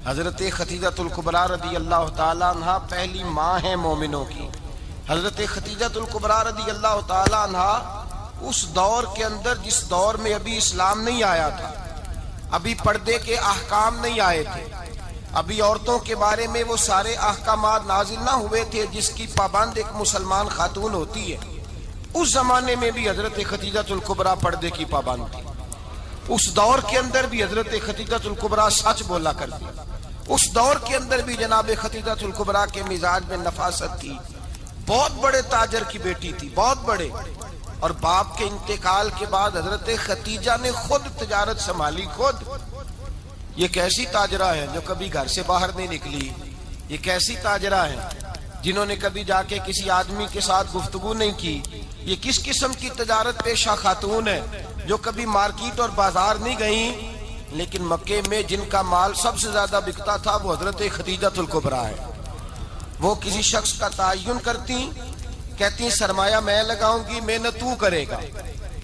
حضرت خدیجۃ الکبریٰ رضی اللہ تعالیٰ عنہ پہلی ماں ہیں مومنوں کی۔ حضرت خدیجۃ الکبریٰ رضی اللہ تعالیٰ عنہ اس دور کے اندر جس دور میں ابھی اسلام نہیں آیا تھا، ابھی پردے کے احکام نہیں آئے تھے، ابھی عورتوں کے بارے میں وہ سارے احکامات نازل نہ ہوئے تھے جس کی پابند ایک مسلمان خاتون ہوتی ہے، اس زمانے میں بھی حضرت خدیجۃ الکبریٰ پردے کی پابند تھی۔ اس دور کے اندر بھی حضرت خدیجۃ الکبریٰ سچ بولا کرتی، اس دور کے اندر بھی جناب خدیجۃ الکبریٰ کے مزاج میں نفاست تھی۔ بہت بڑے تاجر کی بیٹی تھی، بہت بڑے، اور باپ کے انتقال کے بعد حضرت خدیجہ نے خود تجارت سنبھالی، خود۔ یہ کیسی تاجرہ ہے جو کبھی گھر سے باہر نہیں نکلی؟ یہ کیسی تاجرہ ہے جنہوں نے کبھی جا کے کسی آدمی کے ساتھ گفتگو نہیں کی؟ یہ کس قسم کی تجارت پیشہ خاتون ہے جو کبھی مارکیٹ اور بازار نہیں گئیں؟ لیکن مکے میں جن کا مال سب سے زیادہ بکتا تھا وہ حضرت خدیجۃ الکبریٰ ہے۔ وہ کسی شخص کا تعین کرتی، کہتی سرمایہ میں لگاؤں گی، محنت تو کرے گا،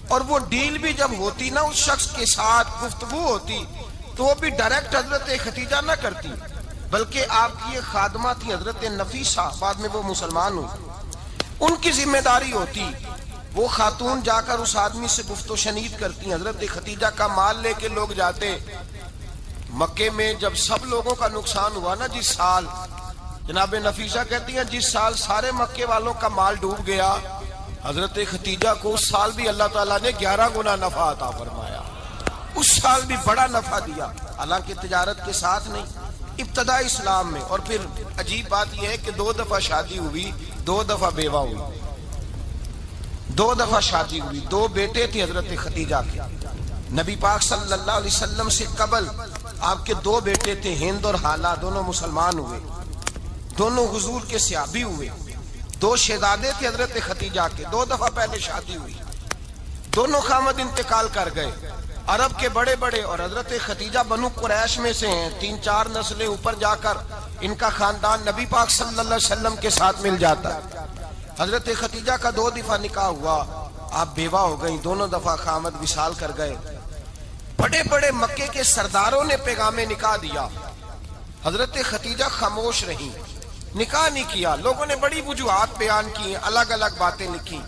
اور وہ ڈیل بھی جب ہوتی نا، اس شخص کے ساتھ گفتگو ہوتی تو وہ بھی ڈائریکٹ حضرت خدیجہ نہ کرتی، بلکہ آپ کی ایک خادمہ تھی حضرت نفیسہ، بعد میں وہ مسلمان ہوئی، ان کی ذمہ داری ہوتی، وہ خاتون جا کر اس آدمی سے گفت و شنید کرتی۔ حضرت خدیجہ کا مال لے کے لوگ جاتے مکے میں، جب سب لوگوں کا نقصان ہوا نا جس سال، جناب نفیسہ کہتی ہیں جس سال سارے مکے والوں کا مال ڈوب گیا، حضرت خدیجہ کو اس سال بھی اللہ تعالیٰ نے 11 گنا نفع عطا فرمایا، اس سال بھی بڑا نفع دیا، حالانکہ تجارت کے ساتھ نہیں، ابتدا اسلام میں۔ اور پھر عجیب بات یہ ہے کہ 2 دفعہ شادی ہوئی، 2 دفعہ بیوہ ہوئی، 2 دفعہ شادی ہوئی، 2 بیٹے تھے حضرت خدیجہ کے۔ نبی پاک صلی اللہ علیہ وسلم سے قبل آپ کے 2 بیٹے تھے، ہند اور حالہ، دونوں مسلمان ہوئے، دونوں حضور کے صحابی ہوئے۔ 2 شہزادے تھے حضرت خدیجہ کے، 2 دفعہ پہلے شادی ہوئی، دونوں خامد انتقال کر گئے، عرب کے بڑے بڑے، اور حضرت خدیجہ بنو قریش میں سے ہیں، 3-4 نسلیں اوپر جا کر ان کا خاندان نبی پاک صلی اللہ علیہ وسلم کے ساتھ مل جاتا ہے۔ حضرت خدیجہ کا 2 دفعہ نکاح ہوا، آپ بیوہ ہو گئیں، دونوں دفعہ خامد وصال کر گئے۔ بڑے بڑے مکے کے سرداروں نے پیغام نکاح دیا، حضرت خدیجہ خاموش رہی، نکاح نہیں کیا۔ لوگوں نے بڑی وجوہات بیان کی، الگ الگ باتیں لکھی۔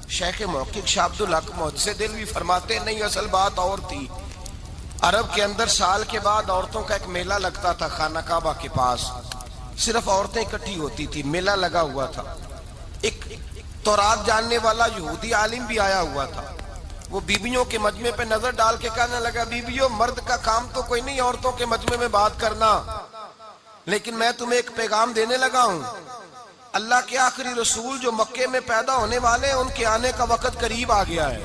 شیخ محقق شاہ عبدالحق محدث دہلوی فرماتے نہیں، اصل بات اور تھی۔ عرب کے اندر سال کے بعد عورتوں کا ایک میلہ لگتا تھا خانہ کعبہ کے پاس، صرف عورتیں اکٹھی ہوتی تھی، میلہ لگا ہوا تھا۔ ایک تورات جاننے والا یہودی عالم بھی آیا ہوا تھا، وہ بیویوں کے مجمع پہ نظر ڈال کے کہنے لگا، بیویوں، مرد کا کام تو کوئی نہیں عورتوں کے مجمع میں بات کرنا، لیکن میں تمہیں ایک پیغام دینے لگا ہوں، اللہ کے آخری رسول جو مکے میں پیدا ہونے والے ہیں، ان کے آنے کا وقت قریب آ گیا ہے۔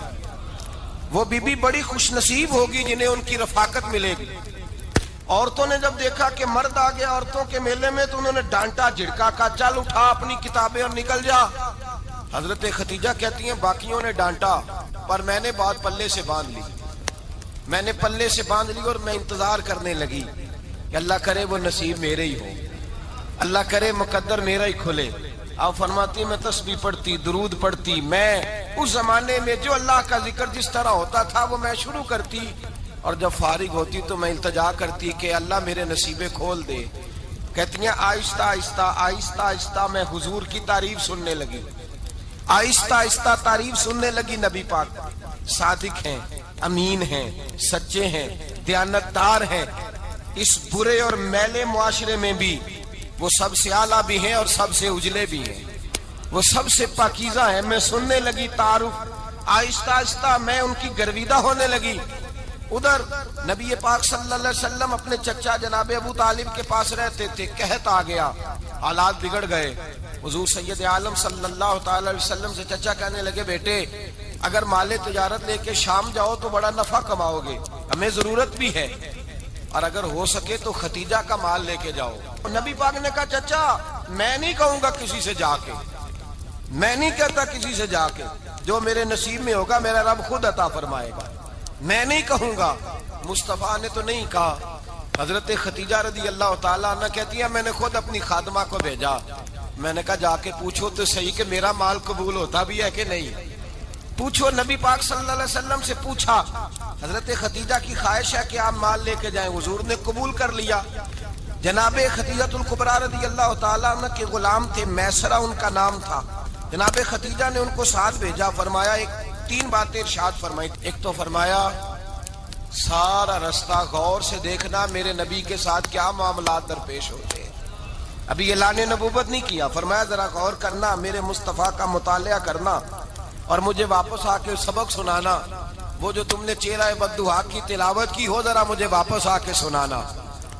وہ بیوی بڑی خوش نصیب ہوگی جنہیں ان کی رفاقت ملے گی۔ عورتوں نے جب دیکھا کہ مرد آ گیا عورتوں کے میلے میں تو انہوں نے ڈانٹا، جھڑکا، کہا چل اٹھا اپنی کتابیں اور نکل جا۔ حضرت خدیجہ کہتی ہیں باقیوں نے ڈانٹا، پر میں نے بات پلے سے باندھ لی، میں نے پلے سے باندھ لی، اور میں انتظار کرنے لگی کہ اللہ کرے وہ نصیب میرے ہی ہو، اللہ کرے مقدر میرا ہی کھلے۔ آپ فرماتی میں تسبیح پڑھتی، درود پڑھتی، میں اس زمانے میں جو اللہ کا ذکر جس طرح ہوتا تھا وہ میں شروع کرتی، اور جب فارغ ہوتی تو میں التجا کرتی کہ اللہ میرے نصیبے کھول دے۔ کہتی ہیں آہستہ آہستہ آہستہ آہستہ میں حضور کی تعریف سننے لگی، آہستہ آہستہ تعریف سننے لگی۔ نبی پاک صادق ہیں، امین ہیں، سچے ہیں، دیانتدار ہیں، اس برے اور میلے معاشرے میں بھی وہ سب سے اعلیٰ بھی ہیں اور سب سے اجلے بھی ہیں، وہ سب سے پاکیزہ ہیں۔ میں سننے لگی تعارف، آہستہ آہستہ میں ان کی گرویدہ ہونے لگی۔ ادھر نبی پاک صلی اللہ علیہ وسلم اپنے چچا جناب ابو طالب کے پاس رہتے تھے، قحط آ گیا، حالات بگڑ گئے۔ حضور سید عالم صلی اللہ تعالی علیہ وسلم سے چچا کہنے لگے، بیٹے اگر مال تجارت لے کے شام جاؤ تو بڑا نفع کماؤ گے، ہمیں ضرورت بھی ہے، اور اگر ہو سکے تو خدیجہ کا مال لے کے جاؤ۔ نبی پاک نے کہا چچا میں نہیں کہوں گا کسی سے جا کے، میں نہیں کہتا کسی سے جا کے، جو میرے نصیب میں ہوگا میرا رب خود عطا فرمائے گا، میں نہیں کہوں گا۔ مصطفیٰ نے تو نہیں کہا۔ حضرت خدیجہ رضی اللہ تعالیٰ عنہ کہتی ہے میں نے خود اپنی خادمہ کو بھیجا، میں نے کہا جا کے پوچھو تو صحیح کہ میرا مال قبول ہوتا بھی ہے کہ نہیں، پوچھو۔ نبی پاک صلی اللہ علیہ وسلم سے پوچھا، حضرت خدیجہ کی خواہش ہے کہ آپ مال لے کے جائیں، حضور نے قبول کر لیا۔ جناب خدیجہ الکبریٰ رضی اللہ تعالیٰ عنہ کے غلام تھے، میسرہ ان کا نام تھا۔ جناب خدیجہ نے ان کو ساتھ بھیجا، فرمایا ایک 3 باتیں ارشاد فرمائی۔ ایک تو فرمایا سارا رستہ غور سے دیکھنا میرے نبی کے ساتھ کیا معاملات درپیش ہوتے ہیں۔ ابھی اعلان نبوت نہیں کیا، فرمایا ذرا غور کرنا، میرے مصطفیٰ کا مطالعہ کرنا اور مجھے واپس آ کے سبق سنانا۔ وہ جو تم نے چہرہ بددعا کی تلاوت کی ہو، ذرا مجھے واپس آ کے سنانا۔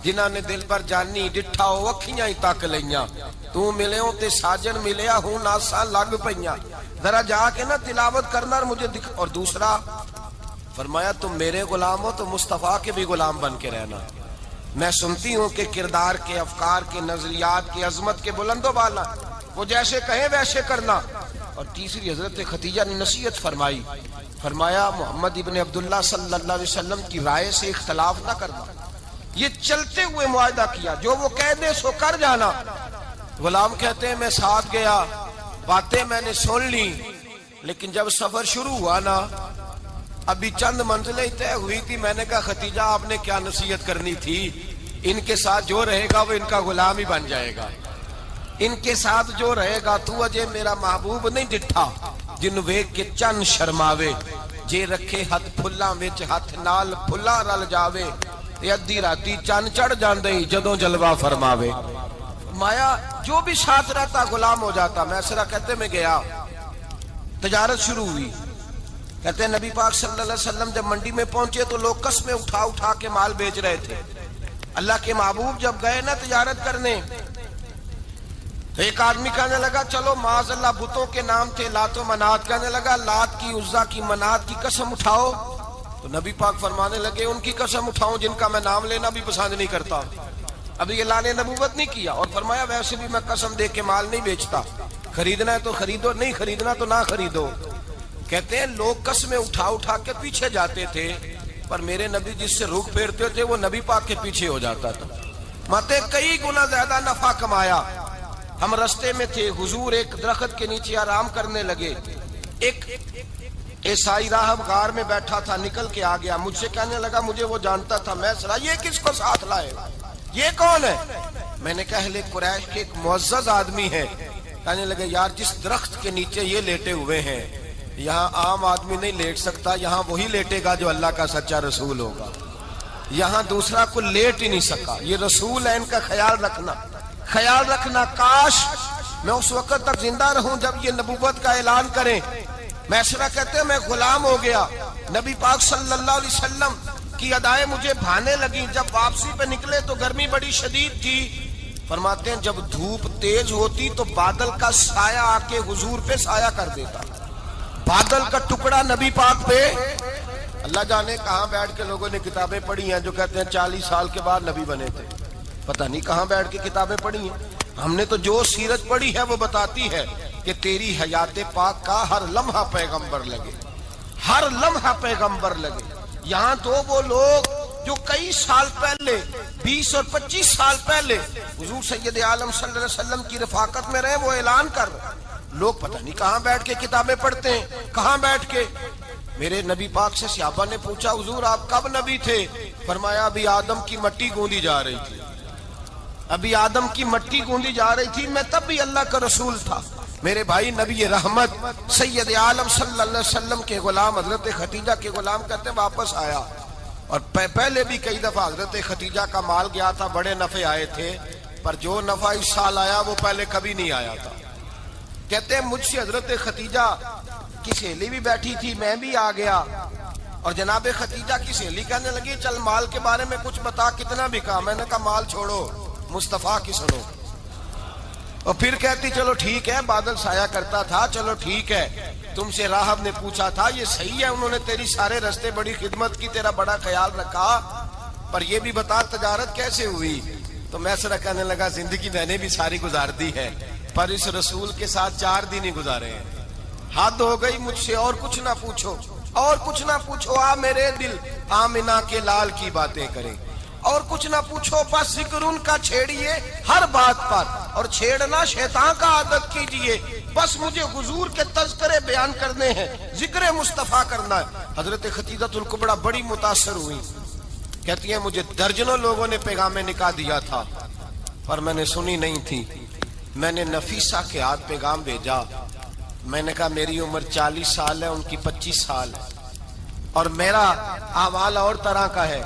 جنہاں نے دل پر جانی ڈٹھا ہو اکھیاں ہی تک لیاں، تو ملے ہوں تے ساجن ملیا ہوں ناساں لگ پئیاں، ذرا جا کے نا تلاوت کرنا اور مجھے دکھ۔ اور دوسرا فرمایا تم میرے غلام ہو تو مصطفیٰ کے بھی غلام بن کے رہنا۔ میں سنتی ہوں کہ کردار کے، افکار کے، نظریات کے، عظمت کے بلند و بالا، وہ جیسے کہیں ویسے کرنا۔ اور تیسری حضرت خدیجہ نے نصیحت فرمائی، فرمایا محمد ابن عبداللہ صلی اللہ علیہ وسلم کی رائے سے اختلاف نہ کرنا۔ یہ چلتے ہوئے معاہدہ کیا، جو وہ کہہ دے سو کر جانا۔ غلام کہتے ہیں میں ساتھ گیا، باتیں میں نے سن لی، لیکن جب سفر شروع ہوا نا، ابھی چند منزلیں طے ہوئی تھی، میں نے کہا خدیجہ آپ نے کیا نصیحت کرنی تھی، ان کے ساتھ جو رہے گا وہ ان کا غلام ہی بن جائے گا، ان کے ساتھ جو رہے گا۔ تو اجے میرا محبوب نہیں ڈٹھا جن ویکھ کے چن شرماوے، جے رکھے ہاتھ پھلاں وچ ہاتھ نال پھلا رل جاوے، تے ادھی راتی چن چڑھ جاندے جدوں جلوہ فرماوے۔ مایا جو بھی ساتھ رہتا غلام ہو جاتا۔ میسرہ کہتے میں گیا، تجارت شروع ہوئی۔ کہتے ہیں نبی پاک صلی اللہ علیہ وسلم جب منڈی میں پہنچے تو لوگ قسمیں اٹھا اٹھا کے مال بیچ رہے تھے۔ اللہ کے محبوب جب گئے نا تجارت کرنے، تو ایک آدمی کہنے لگا چلو معاذ اللہ بتوں کے نام تھے لات و منات، کہنے لگا لات کی، عزا کی، منات کی قسم اٹھاؤ۔ تو نبی پاک فرمانے لگے ان کی قسم اٹھاؤں جن کا میں نام لینا بھی پسند نہیں کرتا۔ ابھی اعلان نبوت نہیں کیا، اور فرمایا ویسے بھی میں قسم دے کے مال نہیں بیچتا، خریدنا ہے تو خریدو، نہیں خریدنا تو نہ خریدو۔ کہتے ہیں لوگ قسمیں اٹھا اٹھا کے پیچھے جاتے تھے، پر میرے نبی جس سے رخ پھیرتے تھے وہ نبی پاک کے پیچھے ہو جاتا تھا۔ ماتے کئی گنا زیادہ نفع کمایا۔ ہم رستے میں تھے، حضور ایک درخت کے نیچے آرام کرنے لگے، ایک عیسائی راہب غار میں بیٹھا تھا، نکل کے آ گیا، مجھ سے کہنے لگا مجھے وہ جانتا تھا۔ میں سنا یہ کس کو ساتھ لائے، یہ کون ہے؟ میں نے کہا اہل قریش کے ایک معزز آدمی ہے۔ کہنے لگے یار جس درخت کے نیچے یہ لیٹے ہوئے ہیں یہاں عام آدمی نہیں لیٹ سکتا، یہاں وہی لیٹے گا جو اللہ کا سچا رسول ہوگا، یہاں دوسرا کوئی لیٹ ہی نہیں سکا، یہ رسول ہے، ان کا خیال رکھنا، خیال رکھنا۔ کاش میں اس وقت تک زندہ رہوں جب یہ نبوت کا اعلان کریں۔ میسرہ کہتے ہیں میں غلام ہو گیا، نبی پاک صلی اللہ علیہ وسلم کی ادائیں مجھے بھانے لگی۔ جب واپسی پہ نکلے تو گرمی بڑی شدید تھی، فرماتے ہیں جب دھوپ تیز ہوتی تو بادل کا سایہ آ کے حضور پہ سایہ کر دیتا، بادل کا ٹکڑا نبی پاک پہ۔ اللہ جانے کہاں بیٹھ کے لوگوں نے کتابیں پڑھی ہیں جو کہتے ہیں 40 سال کے بعد نبی بنے تھے، پتہ نہیں کہاں بیٹھ کے کتابیں پڑھی ہیں۔ ہم نے تو جو سیرت پڑھی ہے وہ بتاتی ہے کہ تیری حیات پاک کا ہر لمحہ پیغمبر لگے، ہر لمحہ پیغمبر لگے۔ یہاں تو وہ لوگ جو کئی سال پہلے 20 اور 25 سال پہلے حضور سید عالم صلی اللہ علیہ وسلم کی رفاقت میں رہے، وہ اعلان کر رہے، لوگ پتہ نہیں کہاں بیٹھ کے کتابیں پڑھتے ہیں، کہاں بیٹھ کے۔ میرے نبی پاک سے صحابہ نے پوچھا حضور آپ کب نبی تھے؟ فرمایا ابھی آدم کی مٹی گوندی جا رہی تھی، ابھی آدم کی مٹی گوندی جا رہی تھی، میں تب بھی اللہ کا رسول تھا۔ میرے بھائی نبی رحمت سید عالم صلی اللہ علیہ وسلم کے غلام حضرت خدیجہ کے غلام کہتے ہیں واپس آیا، اور پہلے بھی کئی دفعہ حضرت خدیجہ کا مال گیا تھا، بڑے نفع آئے تھے، پر جو نفع اس سال آیا وہ پہلے کبھی نہیں آیا تھا۔ کہتے ہیں مجھ سے حضرت خدیجہ کی سہیلی بھی بیٹھی تھی، میں بھی آ گیا، اور جناب خدیجہ کی سہیلی کہنے لگی چل مال کے بارے میں کچھ بتا، کتنا بھی کہا۔ میں نے کہا مال چھوڑو، مصطفیٰ کی سنو۔ اور پھر کہتی چلو ٹھیک ہے، بادل سایہ کرتا تھا، چلو ٹھیک ہے، تم سے راہب نے پوچھا تھا یہ صحیح ہے، انہوں نے تیری سارے رستے بڑی خدمت کی، تیرا بڑا خیال رکھا، پر یہ بھی بتا تجارت کیسے ہوئی؟ تو میسرہ کہنے لگا زندگی میں نے بھی ساری گزار دی ہے، پر اس رسول کے ساتھ 4 دن ہی گزارے ہیں، حد ہو گئی مجھ سے، اور کچھ نہ پوچھو، اور کچھ نہ پوچھو، آ میرے دل آمنہ کے لال کی باتیں کریں، اور کچھ نہ پوچھو، بس ذکر ان کا چھیڑیے ہر بات پر، اور چھیڑنا شیطان کا عادت کیجئے، بس مجھے حضور کے تذکرے بیان کرنے ہیں، ذکر مصطفیٰ کرنا ہے۔ حضرت خدیجہ الکبریٰ بڑی متاثر ہوئی، کہتی ہیں مجھے درجنوں لوگوں نے پیغام نکاح دیا تھا، پر میں نے سنی نہیں تھی. میں نے نفیسہ کے ہاتھ پیغام بھیجا. میں نے کہا میری عمر 40 سال ہے, ان کی 25 سال ہے, اور میرا احوال اور طرح کا ہے.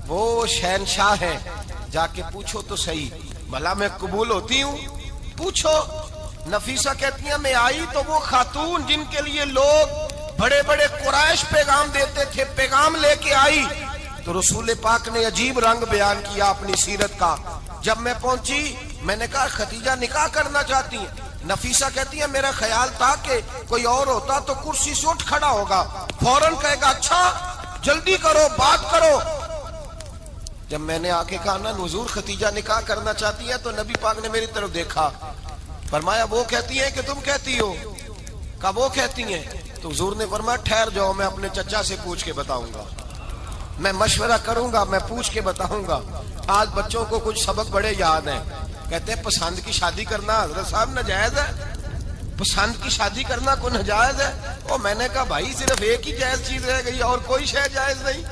وہ شہنشاہ ہے, جا کے پوچھو تو صحیح, بھلا میں قبول ہوتی ہوں؟ پوچھو. نفیسہ کہتی ہیں میں آئی تو وہ خاتون جن کے لیے لوگ بڑے بڑے قریش پیغام دیتے تھے, پیغام لے کے آئی. تو رسول پاک نے عجیب رنگ بیان کیا اپنی سیرت کا. جب میں پہنچی میں نے کہا خدیجہ نکاح کرنا چاہتی ہیں؟ نفیسہ کہتی ہے میرا خیال تھا کہ کوئی اور ہوتا تو کرسی سے اٹھ کھڑا ہوگا, فوراً کہے گا اچھا جلدی کرو بات کرو. جب میں نے آ کے کہا نا حضور خدیجہ نکاح کرنا چاہتی ہے, تو نبی پاک نے میری طرف دیکھا, فرمایا وہ کہتی ہیں کہ تم کہتی ہو؟ کہا وہ کہتی ہیں. تو حضور نے فرمایا ٹھہر جاؤ, میں اپنے چچا سے پوچھ کے بتاؤں گا, میں مشورہ کروں گا, میں پوچھ کے بتاؤں گا. آج بچوں کو کچھ سبق بڑے یاد ہیں. کہتے ہیں پسند کی شادی کرنا حضرت صاحب ناجائز ہے, پسند کی شادی کرنا کوئی ناجائز ہے؟ اور میں نے کہا بھائی صرف ایک ہی جائز چیز رہ گئی, اور کوئی شے جائز نہیں.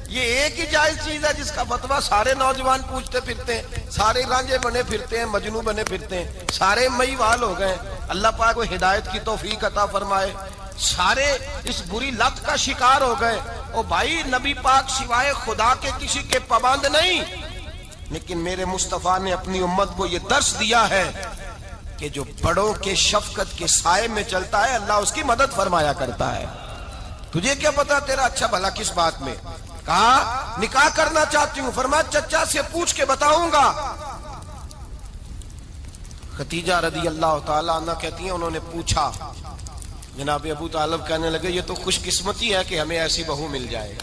یہ ایک ہی جائز چیز ہے جس کا فتویٰ سارے نوجوان پوچھتے پھرتے ہیں, سارے رانجے بنے پھرتے ہیں, مجنو بنے پھرتے ہیں, سارے مئی وال ہو گئے. اللہ پاک کو ہدایت کی توفیق عطا فرمائے. سارے اس بری لت کا شکار ہو گئے. او بھائی نبی پاک سوائے خدا کے کسی کے پابند نہیں, لیکن میرے مصطفیٰ نے اپنی امت کو یہ درس دیا ہے کہ جو بڑوں کے شفقت کے سائے میں چلتا ہے اللہ اس کی مدد فرمایا کرتا ہے. تجھے کیا پتا تیرا اچھا بھلا کس بات میں؟ کہا نکاح کرنا چاہتی ہوں, فرمایا چچا سے پوچھ کے بتاؤں گا. خدیجہ رضی اللہ تعالیٰ عنہ کہتی ہیں انہوں نے پوچھا. جناب ابو طالب کہنے لگے یہ تو خوش قسمتی ہے کہ ہمیں ایسی بہو مل جائے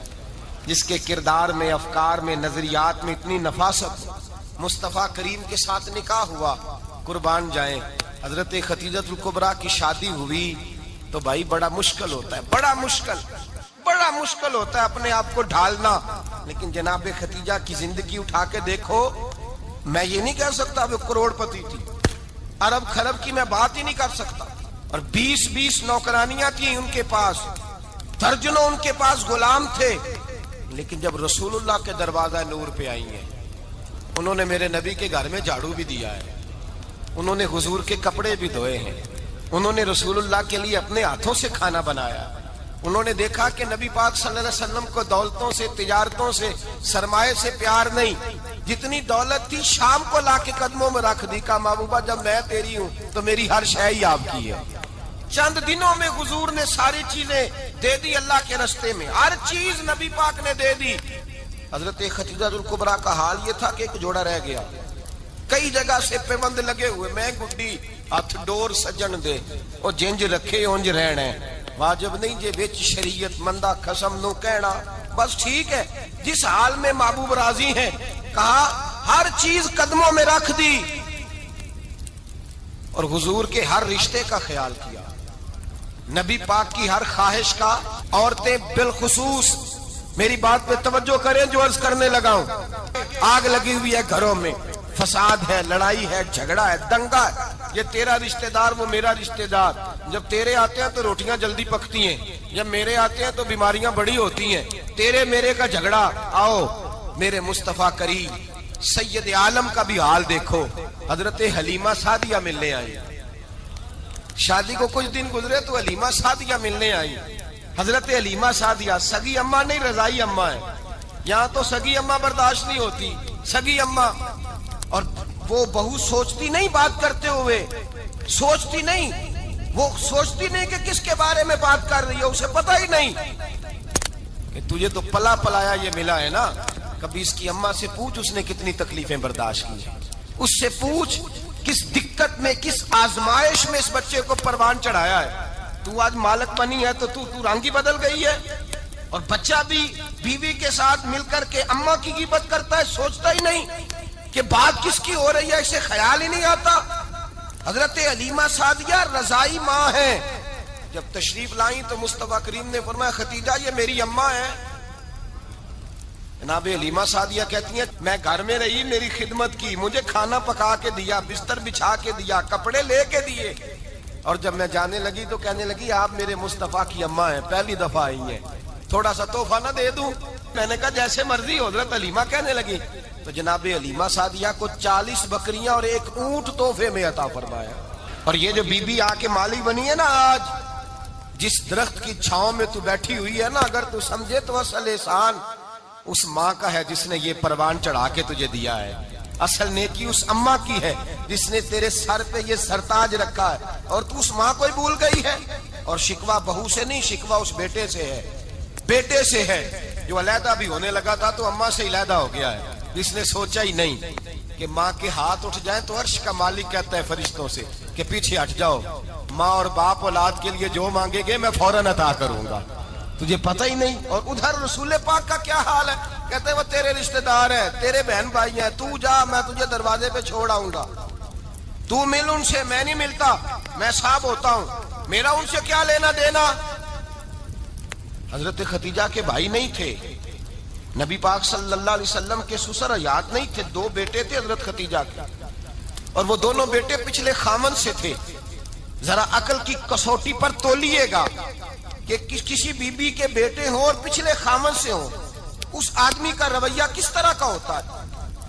جس کے کردار میں, افکار میں, نظریات میں اتنی نفاست. مصطفیٰ کریم کے ساتھ نکاح ہوا, قربان جائیں. حضرت خدیجہ الکبریٰ کی شادی ہوئی تو بھائی بڑا مشکل ہوتا ہے, بڑا مشکل ہوتا ہے اپنے آپ کو ڈھالنا. لیکن جناب خدیجہ کی زندگی اٹھا کے دیکھو, میں یہ نہیں کہہ سکتا وہ کروڑ پتی تھی, ارب خرب کی میں بات ہی نہیں کر سکتا, اور 20 نوکرانیاں تھیں ان کے پاس, درجنوں ان کے پاس غلام تھے. لیکن جب رسول اللہ کے دروازہ نور پہ آئی ہیں, انہوں نے میرے نبی کے گھر میں جھاڑو بھی دیا ہے, انہوں نے حضور کے کپڑے بھی دھوئے ہیں, انہوں نے رسول اللہ کے لیے اپنے ہاتھوں سے کھانا بنایا. انہوں نے دیکھا کہ نبی پاک صلی اللہ علیہ وسلم کو دولتوں سے, تجارتوں سے, سرمایے سے پیار نہیں. جتنی دولت تھی شام کو لا کے قدموں میں رکھ دی. کہا محبوبہ جب میں تیری ہوں تو میری ہر شے ہی آپ کی ہے. چند دنوں میں حضور نے ساری چیزیں دے دی اللہ کے رستے میں, ہر چیز نبی پاک نے دے دی. حضرت خدیجہ الکبریٰ کا حال یہ تھا کہ ایک جوڑا رہ گیا, کئی جگہ سے پیوند لگے ہوئے, میں گڈی ہاتھ ڈور سجن دے اور جنج رکھے اونج رہنا, واجب نہیں جے وچ شریعت مندہ قسم نو کہنا. بس ٹھیک ہے, جس حال میں محبوب راضی ہیں. کہا ہر چیز قدموں میں رکھ دی اور حضور کے ہر رشتے کا خیال کیا, نبی پاک کی ہر خواہش کا. عورتیں بالخصوص میری بات پہ توجہ کریں جو عرض کرنے لگا ہوں. آگ لگی ہوئی ہے گھروں میں, فساد ہے, لڑائی ہے, جھگڑا ہے, دنگا ہے, یہ تیرا رشتہ دار وہ میرا رشتہ دار. جب تیرے آتے ہیں تو روٹیاں جلدی پکتی ہیں, جب میرے آتے ہیں تو بیماریاں بڑی ہوتی ہیں. تیرے میرے کا جھگڑا. آؤ میرے مصطفیٰ کریم سید عالم کا بھی حال دیکھو. حضرت حلیمہ سعدیہ ملنے آئی, شادی کو کچھ دن گزرے تو حلیمہ سعدیہ ملنے آئی. حضرت حلیمہ سعدیہ سگی اماں نہیں, رضائی اماں ہے. یہاں تو سگی اماں برداشت نہیں ہوتی, سگی اماں. اور وہ بہو سوچتی نہیں بات کرتے ہوئے, سوچتی نہیں, وہ سوچتی نہیں کہ کس کے بارے میں بات کر رہی ہے, اسے پتہ ہی نہیں کہ تجھے تو پلا پلایا یہ ملا ہے نا. کبھی اس کی اماں سے پوچھ اس نے کتنی تکلیفیں برداشت کی, اس سے پوچھ کس دقت میں, کس آزمائش میں اس بچے کو پروان چڑھایا ہے. تو آج مالک بنی ہے تو رنگ ہی بدل گئی ہے. اور بچہ بھی بیوی کے ساتھ مل کر کے اماں کی غیبت کرتا ہے, سوچتا ہی نہیں کہ بات کس کی ہو رہی ہے, اسے خیال ہی نہیں آتا. حضرت حلیمہ سعدیہ رضائی ماں ہے. جب تشریف لائیں تو مصطفیٰ کریم نے فرمایا خدیجہ یہ میری اماں ہے. جناب حلیمہ سعدیہ کہتی ہیں میں گھر میں رہی, میری خدمت کی, مجھے کھانا پکا کے دیا, بستر بچھا کے دیا, کپڑے لے کے دیے, اور جب میں جانے لگی تو کہنے لگی آپ میرے مصطفیٰ کی اماں ہیں, پہلی دفعہ آئی ہیں, تھوڑا سا تحفہ نہ دے دوں؟ میں نے کہا جیسے مرضی. حضرت حلیمہ کہنے لگی تو جناب علیمہ سعدیہ کو 40 بکریاں اور 1 اونٹ تحفے میں عطا فرمایا. اور یہ جو بی بی آ کے مالی بنی ہے نا آج، جس درخت کی چھاؤں میں تو بیٹھی ہوئی ہے نا، اگر تو سمجھے تو اصل احسان اس ماں کا ہے جس نے یہ پروان چڑھا کے تجھے دیا ہے. اصل نیکی اس اماں کی ہے جس نے تیرے سر پہ یہ سرتاج رکھا ہے، اور تو اس ماں کو ہی بھول گئی ہے. اور شکوہ بہو سے نہیں، شکوہ اس بیٹے سے ہے، بیٹے سے ہے جو علیحدہ بھی ہونے لگا تھا تو اماں سے علیحدہ ہو گیا ہے، جس نے سوچا ہی نہیں کہ ماں کے ہاتھ اٹھ جائیں تو عرش کا مالک کہتا ہے فرشتوں سے کہ پیچھے ہٹ جاؤ، ماں اور باپ اولاد کے لیے جو مانگے گے میں فوراً عطا کروں گا. تجھے پتہ ہی نہیں. اور ادھر رسول پاک کا کیا حال ہے؟ کہتے ہیں وہ تیرے رشتہ دار ہیں، تیرے بہن بھائی ہیں، تو جا، میں تجھے دروازے پہ چھوڑ آؤں گا، تو مل ان سے، میں نہیں ملتا، میں صاحب ہوتا ہوں، میرا ان سے کیا لینا دینا. حضرت خدیجہ کے بھائی نہیں تھے، نبی پاک صلی اللہ علیہ وسلم کے سسر حیات نہیں تھے، 2 بیٹے تھے حضرت خدیجہ کے، اور وہ دونوں بیٹے پچھلے خامن سے تھے. ذرا عقل کی کسوٹی پر تولیے گا کہ کسی بی بی کے بیٹے ہوں اور پچھلے خامن سے ہوں، اس آدمی کا رویہ کس طرح کا ہوتا ہے.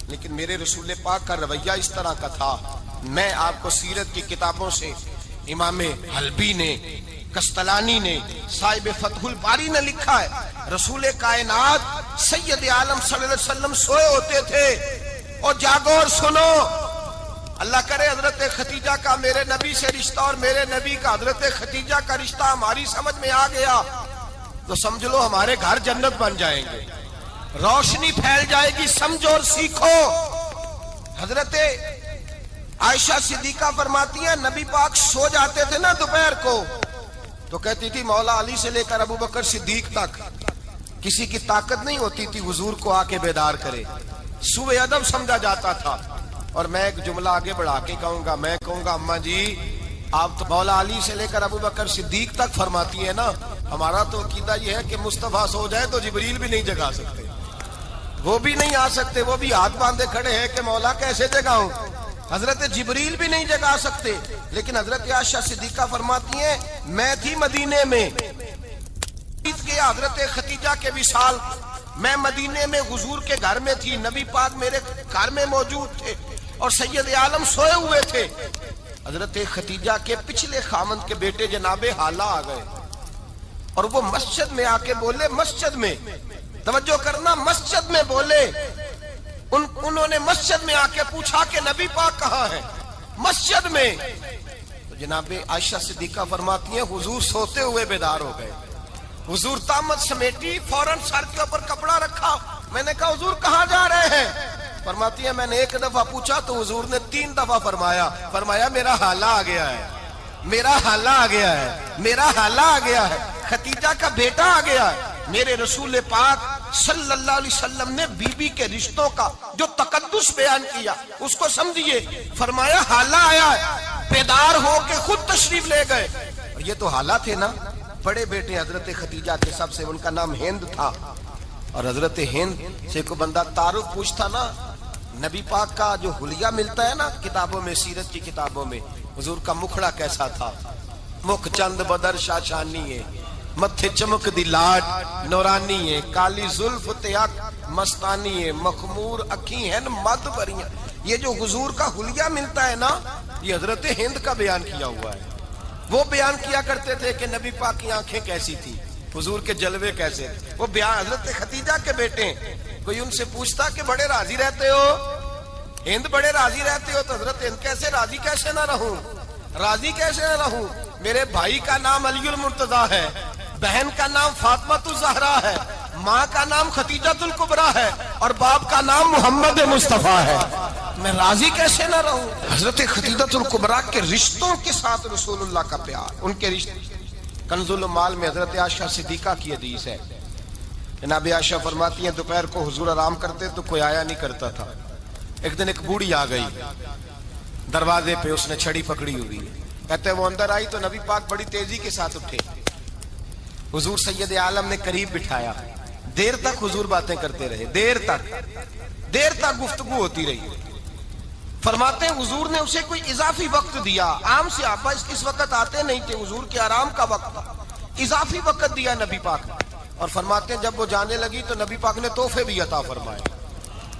لیکن میرے رسول پاک کا رویہ اس طرح کا تھا. میں آپ کو سیرت کی کتابوں سے امام حلبی نے، کستلانی نے، صاحب فتح الباری نے لکھا ہے، رسول کائنات سید عالم صلی اللہ علیہ وسلم سوئے ہوتے تھے اور جاگو اور سنو. اللہ کرے حضرت خدیجہ کا میرے نبی سے رشتہ اور میرے نبی کا حضرت خدیجہ کا رشتہ ہماری سمجھ میں آ گیا تو سمجھ لو ہمارے گھر جنت بن جائیں گے، روشنی پھیل جائے گی. سمجھو اور سیکھو. حضرت عائشہ صدیقہ فرماتی ہیں نبی پاک سو جاتے تھے نا دوپہر کو تو کہتی تھی مولا علی سے لے کر ابو بکر صدیق تک کسی کی طاقت نہیں ہوتی تھی حضور کو آ کے بیدار کرے. سوء ادب سمجھا جاتا تھا. اور میں ایک جملہ آگے بڑھا کے کہوں گا، میں کہوں گا اماں جی آپ تو مولا علی سے لے کر ابو بکر صدیق تک فرماتی ہے نا، ہمارا تو عقیدہ یہ ہے کہ مصطفیٰ سو جائے تو جبریل بھی نہیں جگا سکتے، وہ بھی نہیں آ سکتے، وہ بھی ہاتھ باندھے کھڑے ہیں کہ مولا کیسے جگاؤں. حضرت جبریل بھی نہیں جگا سکتے. لیکن حضرت عائشہ صدیقہ فرماتی ہیں میں تھی مدینے میں، گیا حضرت خدیجہ کے وصال، میں مدینے میں حضور کے گھر میں تھی، نبی پاک میرے گھر میں موجود تھے اور سید عالم سوئے ہوئے تھے. حضرت خدیجہ کے پچھلے خامند کے بیٹے جناب حالہ آ گئے اور وہ مسجد میں آ کے بولے، مسجد میں توجہ کرنا، مسجد میں بولے، انہوں نے مسجد میں آ کے پوچھا کہ نبی پاک کہاں ہے مسجد میں. تو جناب عائشہ صدیقہ فرماتی ہیں حضور سوتے ہوئے بیدار ہو گئے. حضور طامت سمیٹی، فوراً سر کے اوپر کپڑا رکھا. میں نے کہا حضور کہاں جا رہے ہیں؟ فرماتی ہے میں نے 1 دفعہ پوچھا تو حضور نے 3 دفعہ فرمایا میرا حالہ آ گیا ہے، میرا حالہ آ گیا ہے، میرا حالہ آ گیا ہے، خدیجہ کا بیٹا آ گیا ہے. میرے رسول پاک صلی اللہ علیہ وسلم نے بی بی کے رشتوں کا جو تقدس بیان کیا اس کو سمجھیے. فرمایا حالہ آیا ہے، بیدار ہو کے خود تشریف لے گئے. اور یہ تو حالہ تھے نا، بڑے بیٹے حضرت خدیجہ کے سب سے، ان کا نام ہند تھا. اور حضرت ہند سے کوئی بندہ تعارف پوچھتا نا، نبی پاک کا جو حلیہ ملتا ہے نا کتابوں میں، سیرت کی کتابوں میں، حضور کا مکھڑا کیسا تھا، مکھ چند بدر شاشانی ہے، متھے چمک دی لاٹ نورانی ہے، کالی زلف تے اک مستانی ہے، مخمور اکھی ہیں مد بریاں. یہ جو حضور کا حلیہ ملتا ہے نا یہ حضرت ہند کا بیان کیا ہوا ہے. وہ بیان کیا کرتے تھے کہ نبی پاک کی آنکھیں کیسی تھی، حضور کے جلوے کیسے. وہ بیان حضرت خدیجہ کے بیٹے ہیں. کوئی ان سے پوچھتا کہ بڑے راضی رہتے ہو ہند، بڑے راضی رہتے ہو، تو حضرت ہند کیسے راضی کیسے نہ رہوں، راضی کیسے نہ رہوں. میرے بھائی کا نام علی المرتضیٰ ہے، بہن کا نام فاطمہ الزہرا ہے، ماں کا نام خدیجۃ الکبریٰ ہے اور باپ کا نام محمد مصطفیٰ ہے، میں راضی کیسے نہ رہوں. حضرت خدیجۃ الکبریٰ کے رشتوں کے ساتھ رسول اللہ کا پیار، ان کے رشتے. کنز المال میں حضرت عائشہ صدیقہ کی حدیث ہے. جناب عائشہ فرماتی ہیں دوپہر کو حضور آرام کرتے تو کوئی آیا نہیں کرتا تھا. ایک دن ایک بوڑھی آ گئی دروازے پہ، اس نے چھڑی پکڑی ہوئی ہے. کہتے ہیں وہ اندر آئی تو نبی پاک بڑی تیزی کے ساتھ اٹھے. حضور سید عالم نے قریب بٹھایا، دیر تک حضور باتیں کرتے رہے، دیر تک گفتگو ہوتی رہی. فرماتے ہیں حضور نے اسے کوئی اضافی وقت دیا. عام صحابہ اس وقت آتے نہیں تھے، حضور کے آرام کا وقت تھا، اضافی وقت دیا نبی پاک نے. اور فرماتے ہیں جب وہ جانے لگی تو نبی پاک نے تحفے بھی عطا فرمائے.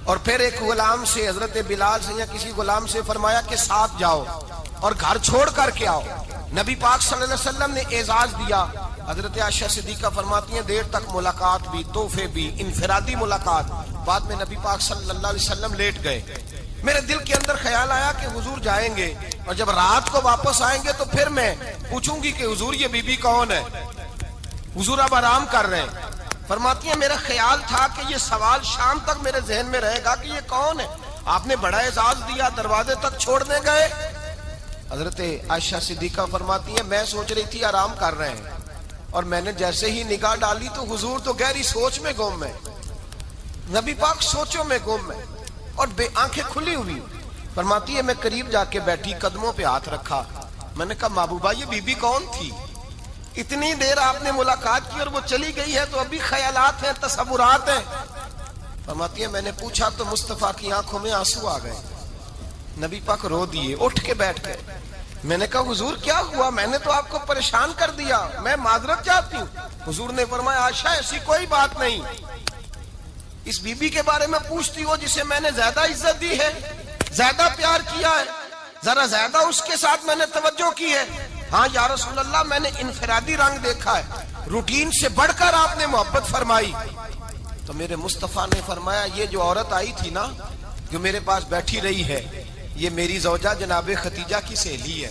اور پھر ایک غلام سے, حضرت بلال سے یا کسی غلام سے فرمایا کہ ساتھ جاؤ اور گھر چھوڑ کر کے آؤ. نبی پاک صلی اللہ علیہ وسلم نے اعزاز دیا. حضرت عائشہ صدیقہ فرماتی ہیں دیر تک ملاقات بھی, تحفے بھی, انفرادی ملاقات. بعد میں نبی پاک صلی اللہ علیہ وسلم لیٹ گئے. میرے دل کے اندر خیال آیا کہ حضور جائیں گے اور جب رات کو واپس آئیں گے تو پھر میں پوچھوں گی کہ حضور یہ بی بی کون ہے, حضور اب آرام کر رہے ہیں. فرماتی ہیں میرا خیال تھا کہ یہ سوال شام تک میرے ذہن میں رہے گا کہ یہ کون ہے, آپ نے بڑا اعزاز دیا, دروازے تک چھوڑنے گئے. حضرت عائشہ صدیقہ فرماتی ہیں میں سوچ رہی تھی آرام کر رہے ہیں, اور میں نے جیسے ہی نگاہ ڈالی تو حضور تو گہری سوچ میں گم ہے, نبی پاک سوچوں میں گم ہے اور بے آنکھیں کھلی ہوئی. فرماتی ہے میں قریب جا کے بیٹھی, قدموں پہ ہاتھ رکھا. میں نے کہا محبوبہ یہ بی بی کون تھی؟ اتنی دیر آپ نے ملاقات کی اور وہ چلی گئی ہے تو ابھی خیالات ہیں, تصورات ہیں. فرماتی ہے میں نے پوچھا تو مصطفیٰ کی آنکھوں میں آنسو آ گئے. نبی پاک رو دیے, اٹھ کے بیٹھ گئے. میں نے کہا حضور کیا ہوا؟ میں نے تو آپ کو پریشان کر دیا, میں معذرت چاہتی ہوں. حضور نے فرمایا عائشہ ایسی کوئی بات نہیں, اس بی بی کے بارے میں پوچھتی ہو جسے میں نے زیادہ عزت دی ہے, زیادہ پیار کیا ہے, ذرا زیادہ اس کے ساتھ میں نے توجہ کی ہے. ہاں یا رسول اللہ میں نے انفرادی رنگ دیکھا ہے, روٹین سے بڑھ کر آپ نے محبت فرمائی. تو میرے مصطفیٰ نے فرمایا یہ جو عورت آئی تھی نا, جو میرے پاس بیٹھی رہی ہے, یہ میری زوجہ جناب خدیجہ کی سہیلی ہے.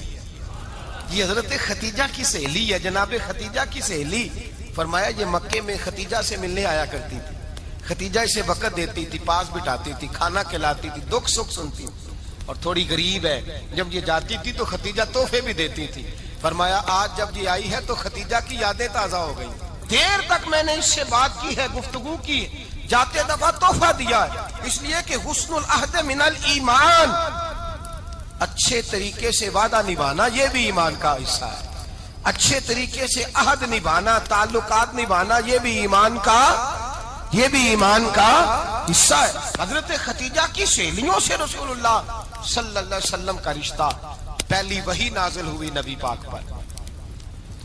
یہ حضرت خدیجہ کی سہیلی ہے, جناب خدیجہ کی سہیلی. فرمایا یہ مکے میں خدیجہ سے ملنے آیا کرتی تھی, خدیجہ اسے وقت دیتی تھی, پاس بٹھاتی تھی, کھانا کھلاتی تھی, دکھ سکھ سنتی, اور تھوڑی غریب ہے. جب یہ جاتی تھی تو خدیجہ تحفے بھی دیتی تھی. فرمایا آج جب یہ آئی ہے تو خدیجہ کی یادیں تازہ ہو گئی. دیر تک میں نے اس سے بات کی ہے, گفتگو کی, جاتے دفعہ تحفہ دیا ہے, اس لیے کہ حسن العہد من الایمان, اچھے طریقے سے وعدہ نبھانا یہ بھی ایمان کا حصہ ہے. اچھے طریقے سے عہد نبھانا, تعلقات نبھانا یہ بھی ایمان کا حصہ ہے. حضرت خدیجہ کی سہیلیوں سے رسول اللہ صلی اللہ علیہ وسلم کا رشتہ. پہلی وحی نازل ہوئی نبی پاک پر.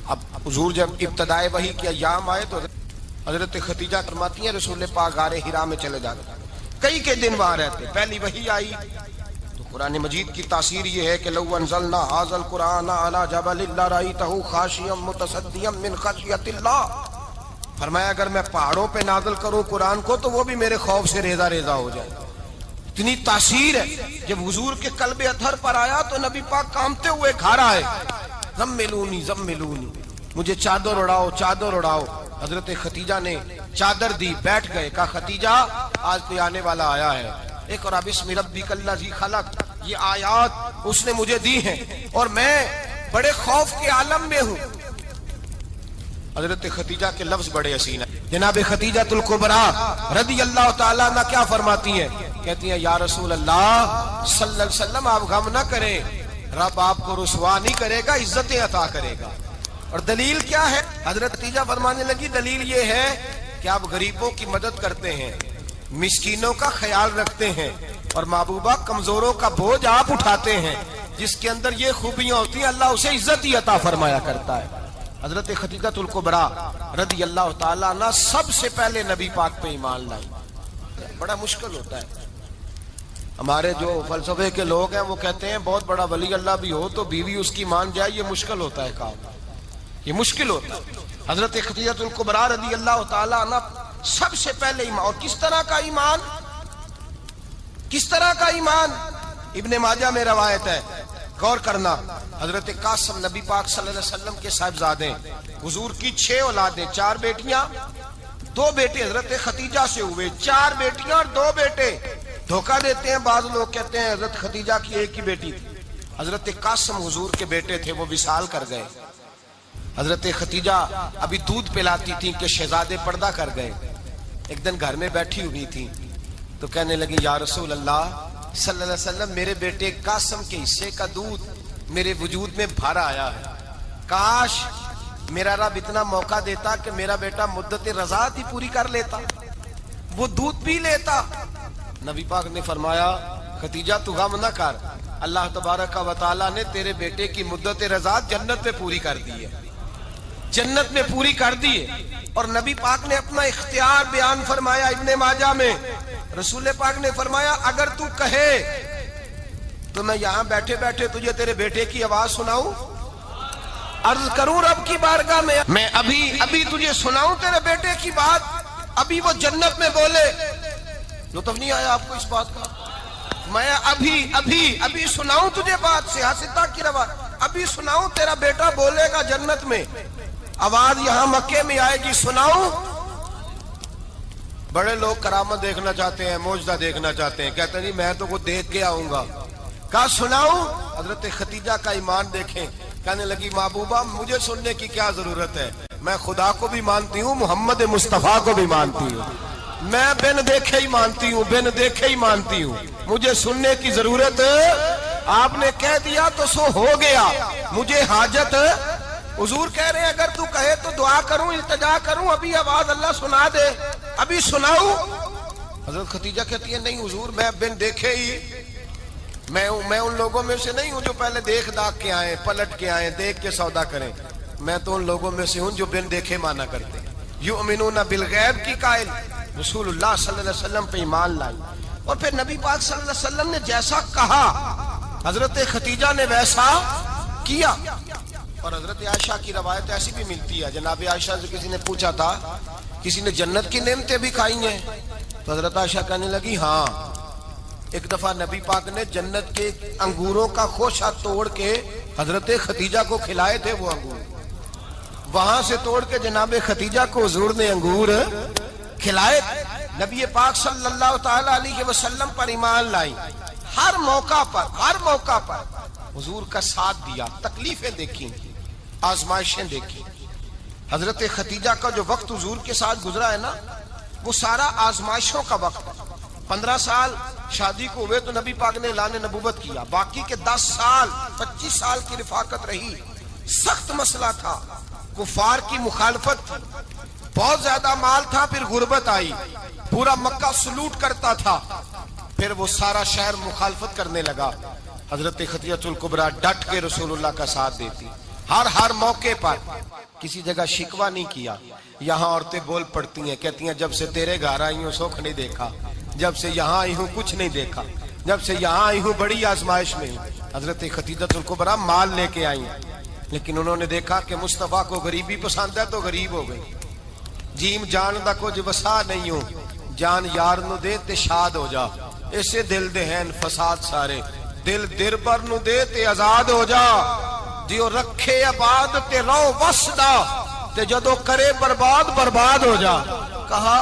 اب حضور جب ابتدائے وحی کے ایام آئے تو حضرت خدیجہ فرماتی ہیں رسول پاک غار حرا میں چلے جاتے, کئی کے دن وہاں رہتے. پہلی وحی آئی تو قرآن مجید کی تاثیر یہ ہے کہ لو انزلنا ھذا القرآن علی جبل لرأیتہ خاشعا متصدعا من خشیۃ اللہ. فرمایا اگر میں پہاڑوں پہ نازل کروں قرآن کو تو وہ بھی میرے خوف سے ریزہ ریزہ ہو جائے. اتنی تاثیر ہے. جب حضور کے قلب اطہر پر آیا تو نبی پاک کانپتے ہوئے گھر آئے, زملونی زملونی, مجھے چادر اڑاؤ چادر اڑاؤ. حضرت خدیجہ نے چادر دی, بیٹھ گئے. کہا خدیجہ آج کوئی آنے والا آیا ہے. اقرأ بسم ربک الذی خلق, یہ آیات اس نے مجھے دی ہیں اور میں بڑے خوف کے عالم میں ہوں. حضرت خدیجہ کے لفظ بڑے حسین ہیں. جناب خدیجہ الکبریٰ رضی اللہ تعالیٰ عنہ کیا فرماتی ہیں؟ کہتی ہیں یا رسول اللہ صلی اللہ علیہ وسلم آپ غم نہ کریں, رب آپ کو رسوا نہیں کرے گا, عزتیں عطا کرے گا. اور دلیل کیا ہے؟ حضرت خدیجہ فرمانے لگی دلیل یہ ہے کہ آپ غریبوں کی مدد کرتے ہیں, مسکینوں کا خیال رکھتے ہیں, اور محبوبہ کمزوروں کا بوجھ آپ اٹھاتے ہیں. جس کے اندر یہ خوبیاں ہوتی ہیں اللہ اسے عزت ہی عطا فرمایا کرتا ہے. حضرت خدیجہ الکبریٰ رضی اللہ تعالیٰ عنہ سب سے پہلے نبی پاک پہ ایمان لائی. بڑا مشکل ہوتا ہے. ہمارے جو فلسفے کے لوگ ہیں وہ کہتے ہیں بہت بڑا ولی اللہ بھی ہو تو بیوی اس کی مان جائے, یہ مشکل ہوتا ہے کام, یہ مشکل ہوتا ہے. حضرت خدیجہ الکبریٰ رضی اللہ تعالیٰ عنہ سب سے پہلے ایمان. اور کس طرح کا ایمان؟ کس طرح کا ایمان؟ ابن ماجہ میں روایت ہے, غور کرنا. حضرت قاسم نبی پاک صلی اللہ علیہ وسلم کے صاحبزادے, حضور کی 6 اولادیں, 4 بیٹیاں 2 بیٹے حضرت خدیجہ سے ہوئے, 4 بیٹیاں اور 2 بیٹے. دھوکہ دیتے ہیں بعض لوگ, کہتے ہیں حضرت خدیجہ کی ایک ہی بیٹی تھی. حضرت قاسم حضور کے بیٹے تھے, وہ وصال کر گئے. حضرت خدیجہ ابھی دودھ پلاتی تھی کہ شہزادے پردہ کر گئے. ایک دن گھر میں بیٹھی ہوئی تھی تو کہنے لگی یا رسول اللہ صلی اللہ علیہ وسلم میرے بیٹے قاسم کے حصے کا دودھ میرے وجود میں بھر آیا ہے, کاش میرا رب اتنا موقع دیتا کہ میرا بیٹا مدت رضاعت ہی پوری کر لیتا, وہ دودھ پی لیتا. نبی پاک نے فرمایا خدیجہ تو غم نہ کر, اللہ تبارک و تعالیٰ نے تیرے بیٹے کی مدت رضاعت جنت میں پوری کر دی ہے, جنت میں پوری کر دی ہے. اور نبی پاک نے اپنا اختیار بیان فرمایا ابن ماجہ میں, رسول پاک نے فرمایا اگر تو کہے تو میں یہاں بیٹھے بیٹھے تجھے تیرے بیٹے کی آواز سناؤں، عرض کروں رب کی بارگاہ میں ابھی تجھے سناؤں تیرے بیٹے کی بات، ابھی وہ جنت میں بولے۔ لطف نہیں آیا آپ کو اس بات کا؟ میں ابھی سناؤں تجھے بات، سیاستہ کی روایت، ابھی سناؤں تیرا بیٹا بولے گا جنت میں، آواز یہاں مکے میں آئے گی، سناؤں؟ بڑے لوگ کرامت دیکھنا چاہتے ہیں، معجزہ دیکھنا چاہتے ہیں، کہتے ہیں جی میں تو وہ دیکھ کے آؤں گا۔ کہا سناؤں؟ حضرت خدیجہ کا ایمان دیکھیں، کہنے لگی محبوبہ مجھے سننے کی کیا ضرورت ہے، میں خدا کو بھی مانتی ہوں، محمد مصطفیٰ کو بھی مانتی ہوں، میں بن دیکھے ہی مانتی ہوں، مجھے سننے کی ضرورت آپ نے کہہ دیا تو سو ہو گیا، مجھے حاجت۔ حضور کہہ رہے ہیں اگر تو کہے تو دعا کروں، التجا کروں، ابھی آواز اللہ سنا دے، ابھی سناؤں؟ حضرت خدیجہ کہتی ہے نہیں حضور میں بن دیکھے ہی، میں ان لوگوں میں سے نہیں ہوں جو پہلے دیکھ داکھ کے آئیں، پلٹ کے آئیں، دیکھ کے سودا کریں، میں تو ان لوگوں میں سے ہوں جو بن دیکھے مانا کرتے ہیں۔ یؤمنون بالغیب کی قائل، رسول اللہ صلی اللہ علیہ وسلم پہ ایمان لائی، اور پھر نبی پاک صلی اللہ علیہ وسلم نے جیسا کہا حضرت خدیجہ نے ویسا کیا۔ اور حضرت عائشہ کی روایت ایسی بھی ملتی ہے، جناب عائشہ سے کسی نے پوچھا تھا کسی نے جنت کی نعمتیں بھی کھائی ہیں؟ تو حضرت عائشہ کہنے لگی ہاں، ایک دفعہ نبی پاک نے جنت کے انگوروں کا خوشہ توڑ کے حضرت خدیجہ کو کھلائے تھے، وہ انگور وہاں سے توڑ کے جناب خدیجہ کو حضور نے انگور کھلائے۔ نبی پاک صلی اللہ تعالی علیہ وسلم پر ایمان لائی، ہر موقع پر حضور کا ساتھ دیا، تکلیفیں دیکھی، آزمائشیں دیکھی۔ حضرت خدیجہ کا جو وقت حضور کے ساتھ گزرا ہے نا، وہ سارا آزمائشوں کا وقت ہے۔ 15 سال شادی کو ہوئے تو نبی پاک نے اعلان نبوت کیا، باقی کے 10 سال 25 سال کی رفاقت رہی، سخت مسئلہ تھا، کفار کی مخالفت تھی، بہت زیادہ مال تھا، پھر غربت آئی، پورا مکہ سلوٹ کرتا تھا، پھر وہ سارا شہر مخالفت کرنے لگا۔ حضرت خدیجہ الکبریٰ ڈٹ کے رسول اللہ کا ساتھ دیتی، ہر موقع پر کسی جگہ شکوہ نہیں کیا۔ یہاں عورتیں بول پڑتی ہیں، کہتی ہیں جب سے تیرے گھر آئی ہوں سکھ نہیں دیکھا، جب سے یہاں آئی ہوں کچھ نہیں دیکھا، جب سے یہاں آئی ہوں بڑی آزمائش میں ہوں۔ حضرت خدیجہ الکبریٰ مال لے کے آئی ہیں، لیکن انہوں نے دیکھا کہ مصطفیٰ کو غریبی پسند ہے تو غریب ہو گئی۔ جیم جان دا کچھ وسا نہیں ہو، جان یار نو دے تے شاد ہو جا، اسے دل دے ہیں فساد سارے، دل دربر نو دے تے آزاد ہو جا، دیو رکھے آباد تے رو وسدا تے جدو کرے برباد ہو جا۔ کہا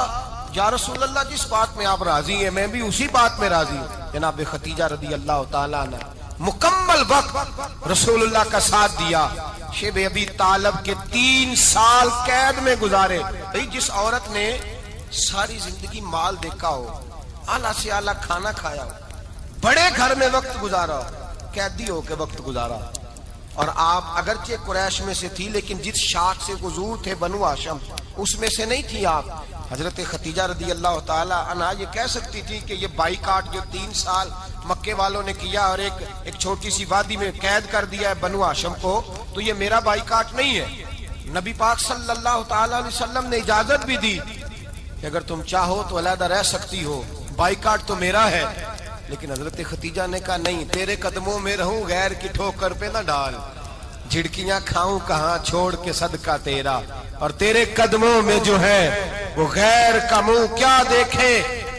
یا رسول اللہ جس بات میں آپ راضی ہیں میں بھی اسی بات میں راضی ہوں۔ جناب خدیجہ رضی اللہ تعالیٰ عنہ مکمل وقت رسول اللہ کا ساتھ دیا۔ شیب ابی طالب کے 3 سال قید میں گزارے۔ جس عورت نے ساری زندگی مال دیکھا ہو، اعلیٰ سے اعلیٰ کھانا کھایا ہو، بڑے گھر میں وقت گزارا ہو، قیدی ہو کے وقت گزارا، اور آپ اگرچہ قریش میں سے تھی لیکن جس شاخ سے حضور تھے بنو ہاشم اس میں سے نہیں تھی آپ۔ حضرت خدیجہ رضی اللہ تعالی عنہا یہ کہہ سکتی تھی کہ یہ بائیکاٹ جو 3 سال مکے والوں نے کیا اور ایک چھوٹی سی وادی میں قید کر دیا ہے بنو ہاشم کو، تو یہ میرا بائیکاٹ نہیں ہے۔ نبی پاک صلی اللہ تعالی علیہ وسلم نے اجازت بھی دی کہ اگر تم چاہو تو علیحدہ رہ سکتی ہو، بائیکاٹ تو میرا ہے۔ لیکن حضرت خدیجہ نے کہا نہیں، تیرے قدموں میں رہوں، غیر کی ٹھوکر پہ نہ ڈال، جھڑکیاں کھاؤں کہاں چھوڑ کے صدقہ تیرا، اور تیرے قدموں میں جو ہے وہ غیر کا منہ کیا دیکھے،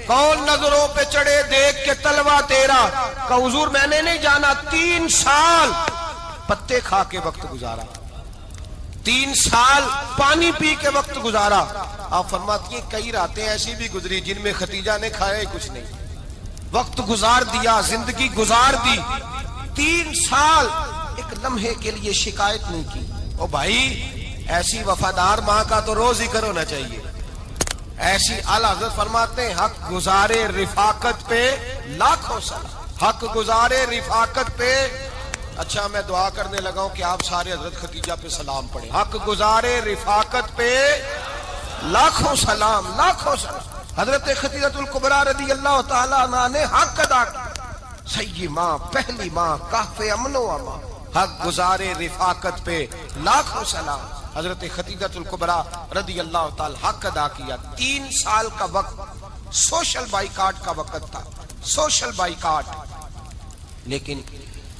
کون نظروں پہ چڑھے دیکھ کے تلوا تیرا۔ کہ حضور میں نے نہیں جانا، 3 سال پتے کھا کے وقت گزارا، 3 سال پانی پی کے وقت گزارا۔ آپ فرماتی ہیں کئی راتیں ایسی بھی گزری جن میں خدیجہ نے کھایا ہی کچھ نہیں، وقت گزار دیا، زندگی گزار دی، 3 سال ایک لمحے کے لیے شکایت نہیں کی۔ او بھائی ایسی وفادار ماں کا تو روز ذکر ہونا چاہیے۔ ایسی اعلیٰ حضرت فرماتے ہیں حق گزارے رفاقت پہ لاکھوں سلام، حق گزارے رفاقت پہ۔ اچھا میں دعا کرنے لگا ہوں کہ آپ سارے حضرت خدیجہ پہ سلام پڑھیں۔ حق گزارے رفاقت پہ لاکھوں سلام، لاکھوں سلام۔ حضرت خدیجہ الکبریٰ رضی اللہ تعالیٰ عنہ نے حق ادا کیا، سیدی ماں، پہلی ماں، کہف امن و امان، حق گزارے رفاقت پہ لاکھوں سلام۔ حضرت خدیجہ الکبریٰ رضی اللہ تعالی حق ادا کیا، 3 سال کا وقت سوشل بائیکاٹ کا وقت تھا، سوشل بائیکاٹ. لیکن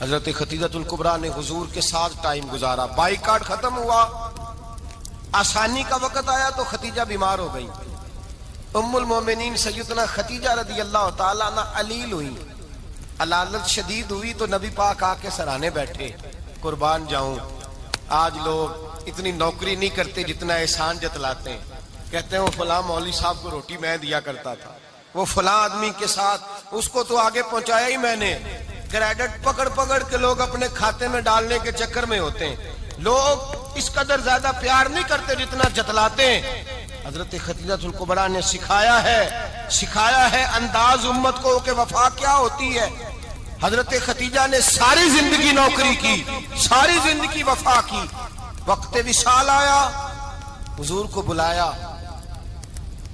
حضرت خدیجہ الکبریٰ نے حضور کے ساتھ ٹائم گزارا. بائیکاٹ ختم ہوا، آسانی کا وقت آیا تو خدیجہ بیمار ہو گئی. ام المومنین سیدنا خدیجہ رضی اللہ تعالیٰ عنہ علیل ہوئی، علالت شدید ہوئی تو نبی پاک آ کے سرانے بیٹھے. قربان جاؤں، آج لوگ اتنی نوکری نہیں کرتے جتنا احسان جتلاتے ہیں. کہتے ہیں وہ فلاں مولوی صاحب کو روٹی میں دیا کرتا تھا، وہ فلاں آدمی کے ساتھ اس کو تو آگے پہنچایا ہی میں نے. کریڈٹ پکڑ پکڑ کے لوگ اپنے کھاتے میں ڈالنے کے چکر میں ہوتے ہیں. لوگ اس قدر زیادہ پیار نہیں کرتے جتنا جتلاتے ہیں. حضرت خدیجہ الکبریٰ نے سکھایا ہے انداز امت کو کہ وفا کیا ہوتی ہے. حضرت خدیجہ نے ساری زندگی نوکری کی، ساری زندگی وفا کی. وقت وصال آیا، حضور کو بلایا.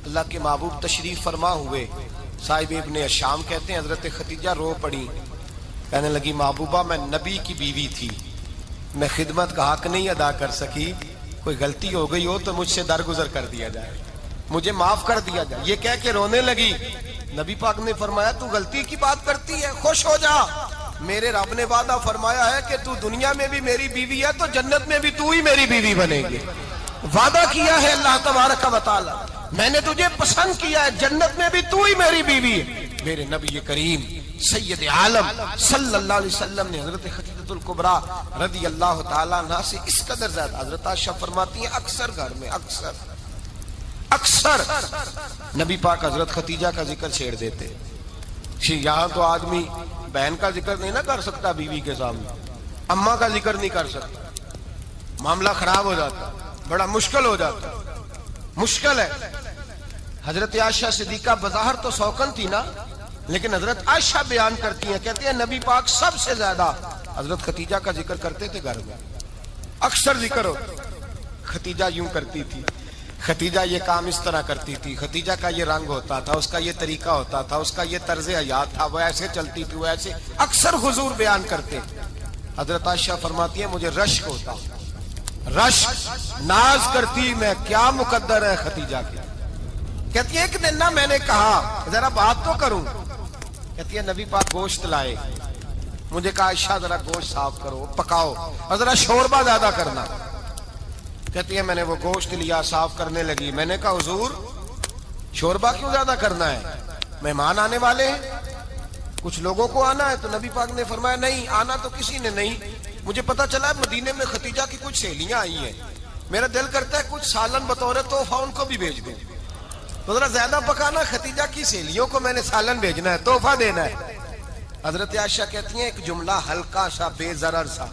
اللہ کے محبوب تشریف فرما ہوئے. صاحب ابن الشام کہتے ہیں حضرت خدیجہ رو پڑی، کہنے لگی محبوبہ میں نبی کی بیوی تھی، میں خدمت کا حق نہیں ادا کر سکی، کوئی غلطی ہو گئی ہو تو مجھ سے درگزر کر دیا جائے، مجھے معاف کر دیا جائے. یہ کہہ کے رونے لگی. نبی پاک نے فرمایا تو غلطی کی بات کرتی ہے، خوش ہو جا، میرے رب نے وعدہ فرمایا ہے کہ تو دنیا میں بھی میری بیوی ہے تو جنت میں بھی تو ہی میری بیوی بنے گی. وعدہ کیا ہے اللہ تبارک و تعالی، میں نے تجھے پسند کیا ہے، جنت میں بھی تو ہی میری بیوی ہے. میرے نبی کریم سید عالم صلی اللہ علیہ وسلم نے حضرت خدیجہ الکبریٰ رضی اللہ تعالیٰ عنہ سے اس قدر زیادہ. حضرت عائشہ فرماتی ہیں اکثر گھر میں اکثر نبی پاک حضرت خدیجہ کا ذکر چھیڑ دیتے. یہاں تو آدمی بہن کا ذکر نہیں نہ کر سکتا بیوی کے سامنے، اماں کا ذکر نہیں کر سکتا، معاملہ خراب ہو جاتا، بڑا مشکل ہو جاتا، مشکل ہے. حضرت عائشہ صدیقہ بظاہر تو سوکن تھی نا، لیکن حضرت عائشہ بیان کرتی ہیں، کہتی ہیں نبی پاک سب سے زیادہ حضرت خدیجہ کا ذکر کرتے تھے گھر میں، اکثر ذکر ہو. خدیجہ یوں کرتی تھی، خدیجہ یہ کام اس طرح کرتی تھی، خدیجہ کا یہ رنگ ہوتا تھا، اس کا یہ طریقہ ہوتا تھا، اس کا یہ طرز حیات تھا، وہ ایسے چلتی تھی، وہ ایسے، اکثر حضور بیان کرتے. حضرت عائشہ فرماتی ہیں مجھے رشک ہوتا، رشک، ناز کرتی میں کیا مقدر ہے خدیجہ کی. کہتی ہے ایک دن نا میں نے کہا ذرا بات تو کروں، کہتی ہے نبی پاک گوشت لائے، مجھے کہا عائشہ ذرا گوشت صاف کرو، پکاؤ اور ذرا شوربہ زیادہ کرنا. کہتی ہے میں نے وہ گوشت لیا، صاف کرنے لگی. میں نے کہا حضور شوربہ کیوں زیادہ کرنا ہے، مہمان آنے والے ہیں، کچھ لوگوں کو آنا ہے. تو نبی پاک نے فرمایا نہیں، آنا تو کسی نے نہیں، مجھے پتا چلا مدینے میں خدیجہ کی کچھ سہیلیاں آئی ہیں، میرا دل کرتا ہے کچھ سالن بطور تحفہ ان کو بھی بھیج دوں. تو ذرا زیادہ پکانا، خدیجہ کی سہیلیوں کو میں نے سالن بھیجنا ہے، تحفہ دینا ہے. حضرت عائشہ کہتی ہیں ایک جملہ ہلکا سا، بے ضرر سا،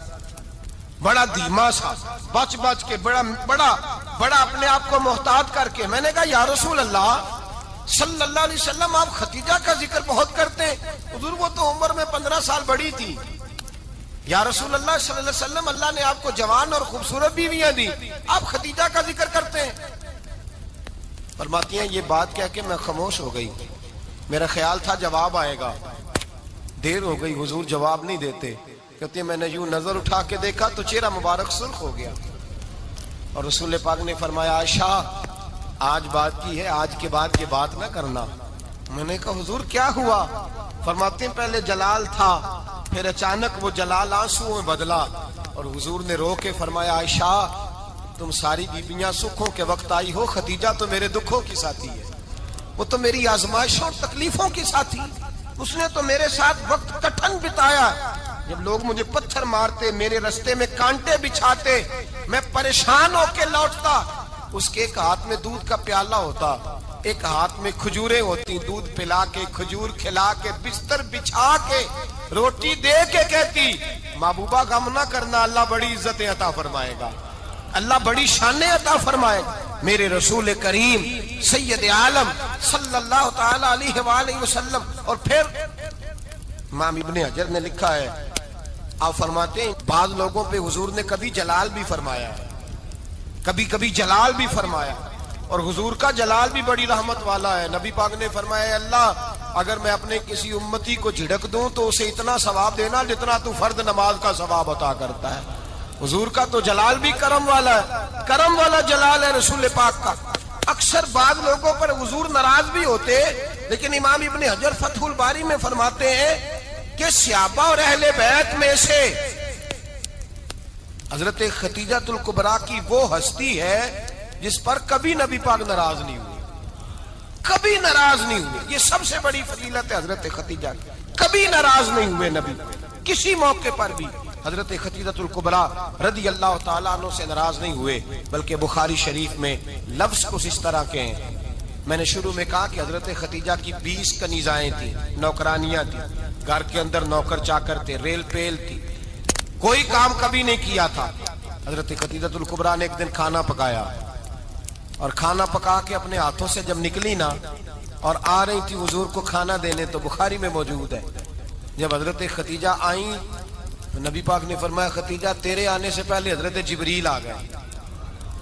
بڑا دھیما سا، بچ کے بڑا اپنے آپ کو محتاط کر کے. میں نے کہا یا رسول اللہ صلی اللہ علیہ وسلم آپ خدیجہ کا ذکر بہت کرتے ہیں، حضور وہ تو عمر میں 15 سال بڑی تھی. یا رسول اللہ صلی اللہ علیہ وسلم اللہ نے آپ کو جوان اور خوبصورت بیویاں دی، آپ خدیجہ کا ذکر کرتے ہیں. فرماتی ہیں یہ بات کہہ کے میں خاموش ہو گئی، میرا خیال تھا جواب آئے گا، دیر ہو گئی، حضور جواب نہیں دیتے. کہتے ہیں میں نے یوں نظر اٹھا کے دیکھا تو چہرہ مبارک سرخ ہو گیا، اور رسول پاک نے فرمایا عائشہ آج بات کی ہے، آج کے بعد یہ بات نہ کرنا. میں نے کہا حضور کیا ہوا؟ فرماتے ہیں پہلے جلال تھا، پھر اچانک وہ جلال آنسو میں بدلا، اور حضور نے رو کے فرمایا عائشہ تم ساری بیویاں سکھوں کے وقت آئی ہو، خدیجہ تو میرے دکھوں کی ساتھی ہے، وہ تو میری آزمائشوں اور تکلیفوں کی ساتھی، اس نے تو میرے ساتھ وقت کٹھن بتایا. جب لوگ مجھے پتھر مارتے، میرے رستے میں کانٹے بچھاتے، میں پریشان ہو کے لوٹتا، اس کے ایک ہاتھ میں دودھ کا پیالہ ہوتا، ایک ہاتھ میں کھجوریں ہوتی، دودھ پلا کے، کھجور کھلا کے، بستر بچھا کے، روٹی دے کے کہتی محبوبہ غم نہ کرنا، اللہ بڑی عزتیں عطا فرمائے گا، اللہ بڑی شانیں عطا فرمائے گا. میرے رسول کریم سید عالم صلی اللہ تعالی علیہ وآلہ وسلم. اور پھر امام ابن حجر نے لکھا ہے، آپ فرماتے ہیں بعض لوگوں پہ حضور نے کبھی جلال بھی فرمایا، کبھی جلال بھی فرمایا، اور حضور کا جلال بھی بڑی رحمت والا ہے. نبی پاک نے فرمایا اللہ اگر میں اپنے کسی امتی کو جھڑک دوں تو اسے اتنا ثواب دینا جتنا تو فرض نماز کا ثواب عطا کرتا ہے. حضور کا تو جلال بھی کرم والا ہے، کرم والا جلال ہے رسول پاک کا. اکثر بعض لوگوں پر حضور ناراض بھی ہوتے لیکن امام ابن حجر فتح الباری میں فرماتے ہیں کہ صحابہ اور اہل بیت میں سے حضرت خدیجہ الکبریٰ کی وہ ہستی ہے جس پر کبھی نبی پاک ناراض نہیں ہوئے، کبھی ناراض نہیں ہوئے. یہ سب سے بڑی فضیلت ہے حضرت خدیجہ کی. کبھی ناراض نہیں ہوئے نبی، کسی موقع پر بھی حضرت خدیجہ الکبریٰ رضی اللہ تعالیٰ عنہ سے ناراض نہیں ہوئے. بلکہ بخاری شریف میں لفظ کچھ اس طرح کے ہیں. میں نے شروع میں کہا کہ حضرت خدیجہ کی 20 کنیزائیں تھیں، نوکرانیاں تھیں، گھر کے اندر نوکر چاکر تھے، ریل پیل تھی، کوئی کام کبھی نہیں کیا تھا. حضرت خدیجہ الکبریٰ نے ایک دن کھانا پکایا اور کھانا پکا کے اپنے ہاتھوں سے جب نکلی نا اور آ رہی تھی حضور کو کھانا دینے، تو بخاری میں موجود ہے جب حضرت خدیجہ آئیں تو نبی پاک نے فرمایا خدیجہ تیرے آنے سے پہلے حضرت جبریل آ گئے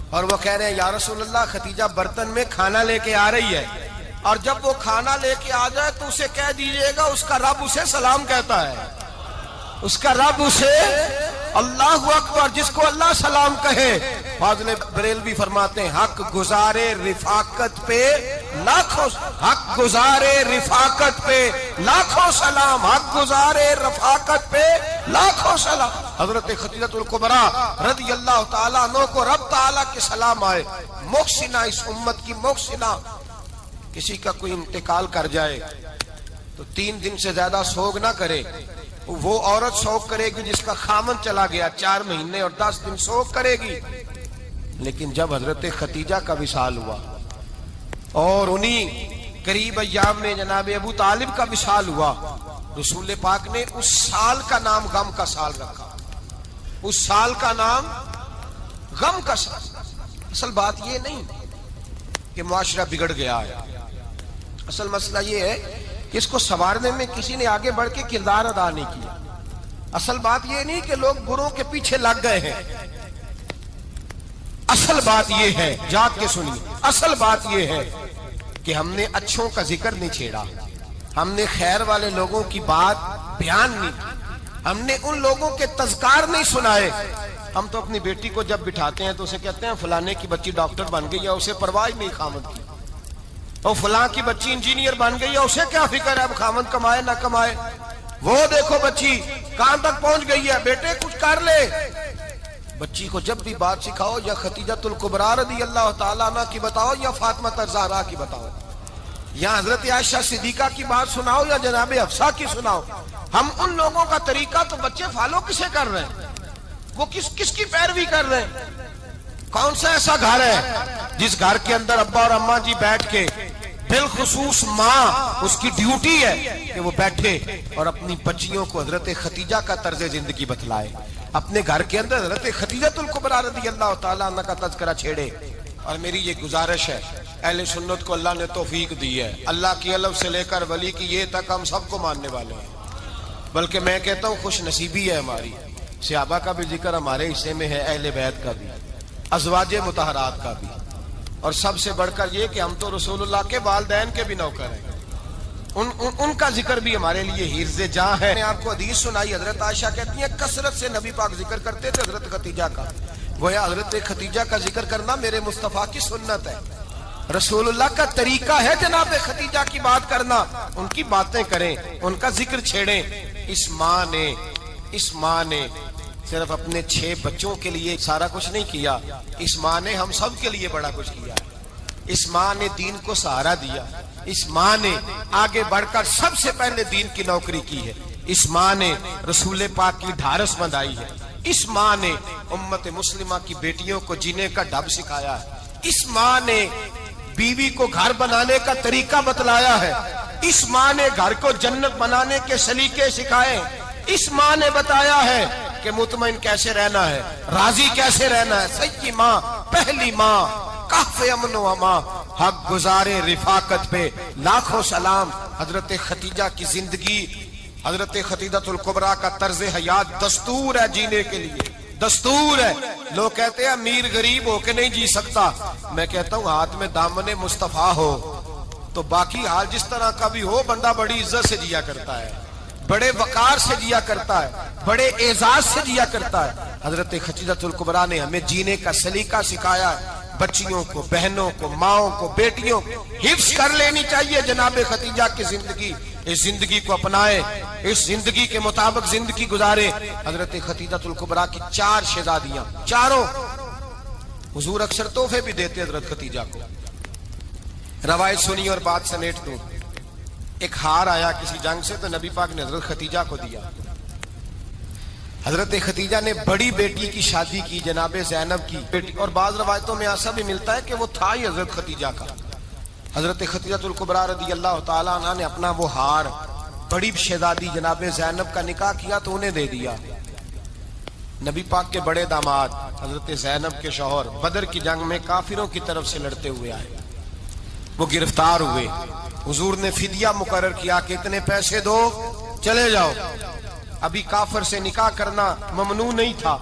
اور وہ کہہ رہے ہیں یا رسول اللہ خدیجہ برتن میں کھانا لے کے آ رہی ہے، اور جب وہ کھانا لے کے آ جائے تو اسے کہہ دیجئے گا اس کا رب اسے سلام کہتا ہے، اس کا رب اسے اللہ اکبر، جس کو اللہ سلام کہے. فاضل بریلوی فرماتے ہیں حق گزارے رفاقت پہ لاکھوں، حق گزارے رفاقت پہ لاکھوں سلام، حق گزارے رفاقت پہ لاکھوں سلام. حضرت خدیجہ الکبریٰ رضی اللہ تعالیٰ عنہ کو رب تعالیٰ کے سلام آئے. محسنہ، اس امت کی محسنہ. کسی کا کوئی انتقال کر جائے تو 3 دن سے زیادہ سوگ نہ کرے. وہ عورت سوگ کرے گی جس کا خامن چلا گیا، 4 مہینے اور 10 دن سوگ کرے گی. لیکن جب حضرت خدیجہ کا وصال ہوا اور انہی قریب ایام میں جناب ابو طالب کا وصال ہوا، رسول پاک نے اس سال کا نام غم کا سال رکھا. اس سال کا نام غم کا سال. اصل بات یہ نہیں کہ معاشرہ بگڑ گیا ہے، اصل مسئلہ یہ ہے کہ اس کو سنوارنے میں کسی نے آگے بڑھ کے کردار ادا نہیں کیا. اصل بات یہ نہیں کہ لوگ بروں کے پیچھے لگ گئے ہیں. اصل بات یہ ہے، جاگ کے سنیے، اصل بات یہ ہے کہ ہم نے اچھوں کا ذکر نہیں چھیڑا، ہم نے خیر والے لوگوں کی بات بیان نہیں کی، ہم نے ان لوگوں کے تذکار نہیں سنائے. ہم تو اپنی بیٹی کو جب بٹھاتے ہیں تو اسے کہتے ہیں فلانے کی بچی ڈاکٹر بن گئی ہے، اسے پرواہ نہیں خامد کی. اور فلاں کی بچی انجینئر بن گئی ہے، اسے کیا فکر ہے اب خامد کمائے نہ کمائے. وہ دیکھو بچی کہاں تک پہنچ گئی ہے، بیٹے کچھ کر لے. بچی کو جب بھی بات سکھاؤ یا خدیجہ الکبریٰ رضی اللہ تعالیٰ عنہ کی بتاؤ یا فاطمہ الزہرا کی بتاؤ، یا حضرت عائشہ صدیقہ کی بات سناؤ یا جناب حفصہ کی سناؤ. ہم ان لوگوں کا طریقہ تو بچے فالو کسے کر رہے ہیں، وہ کس کی پیروی کر رہے ہیں. کون سا ایسا گھر ہے جس گھر کے اندر ابا اور اماں جی بیٹھ کے، بالخصوص ماں اس کی ڈیوٹی ہے کہ وہ بیٹھے اور اپنی بچیوں کو حضرت خدیجہ کا طرز زندگی بتلائے، اپنے گھر کے اندر حضرت خدیجہ الکبریٰ رضی اللہ تعالیٰ عنہ کا تذکرہ چھیڑے. اور میری یہ گزارش ہے، اہل سنت کو اللہ نے توفیق دی ہے، اللہ کی الف سے لے کر ولی کی یہ تک ہم سب کو ماننے والے ہیں. بلکہ میں کہتا ہوں خوش نصیبی ہے ہماری، صحابہ کا بھی ذکر ہمارے حصے میں ہے، اہل بیت کا بھی، ازواج مطہرات کا بھی، اور سب سے بڑھ کر یہ کہ ہم تو رسول اللہ کے والدین کے بھی نوکر ہیں، ان کا ذکر بھی ہمارے لیے حرز جاں ہے. میں آپ کو حدیث سنائی، حضرت عائشہ کہتی ہیں کثرت سے نبی پاک ذکر کرتے تھے حضرت خدیجہ کا. گویا حضرت خدیجہ کا ذکر کرنا میرے مصطفیٰ کی سنت ہے، رسول اللہ کا طریقہ ہے جناب خدیجہ کی بات کرنا. ان کی باتیں کریں، ان کا ذکر چھیڑیں. اس ماں نے صرف اپنے 6 بچوں کے لیے سارا کچھ نہیں کیا، اس ماں نے ہم سب کے لیے بڑا کچھ کیا. اس ماں نے دین کو سہارا دیا، اس ماں نے آگے بڑھ کر سب سے پہلے دین کی نوکری کی ہے، اس ماں نے رسول پاک کی ڈھارس بندھائی ہے، اس ماں نے امت مسلمہ کی بیٹیوں کو جینے کا ڈھب سکھایا ہے، اس ماں نے بیوی کو گھر بنانے کا طریقہ بتلایا ہے، اس ماں نے گھر کو جنت بنانے کے سلیقے سکھائے، اس ماں نے بتایا ہے کہ مطمئن کیسے رہنا ہے، راضی کیسے رہنا ہے. سچی ماں، پہلی ماں، کہف امن و امان، حق گزارے رفاقت پہ لاکھوں سلام. حضرت خدیجہ کی زندگی، حضرت خدیجہ الکبریٰ کا طرز حیات دستور ہے جینے کے لیے، دستور ہے. لوگ کہتے ہیں امیر غریب ہو کے نہیں جی سکتا، میں کہتا ہوں ہاتھ میں دامن مصطفیٰ ہو تو باقی حال جس طرح کا بھی ہو بندہ بڑی عزت سے جیا کرتا ہے، بڑے وقار سے جیا کرتا ہے، بڑے اعزاز سے جیا کرتا ہے. حضرت خدیجہ الکبریٰ نے ہمیں جینے کا سلیقہ سکھایا ہے. بچیوں کو، بہنوں کو، ماؤں کو، بیٹیوں کو حفظ کر لینی چاہیے جناب خدیجہ کی زندگی. اس زندگی کو اپنائے، اس زندگی کے مطابق زندگی گزارے. حضرت خدیجہ الکبریٰ کی 4 شہزادیاں، چاروں. حضور اکثر تحفے بھی دیتے حضرت خدیجہ کو. روایت سنی اور بات سمیٹ دوں. ایک ہار آیا کسی جنگ سے تو نبی پاک نے حضرت خدیجہ کو دیا. حضرت خدیجہ نے بڑی بیٹی کی شادی کی جناب زینب کی بیٹی، اور بعض روایتوں میں ایسا بھی ملتا ہے کہ وہ تھا ہی حضرت خدیجہ کا. حضرت خدیجہ الکبریٰ رضی اللہ تعالیٰ عنہ نے اپنا وہ ہار بڑی شہزادی جناب زینب کا نکاح کیا تو انہیں دے دیا. نبی پاک کے بڑے داماد حضرت زینب کے شوہر بدر کی جنگ میں کافروں کی طرف سے لڑتے ہوئے آئے، وہ گرفتار ہوئے. حضور نے فدیہ مقرر کیا کہ اتنے پیسے دو چلے جاؤ. ابھی کافر سے نکاح کرنا ممنوع نہیں تھا،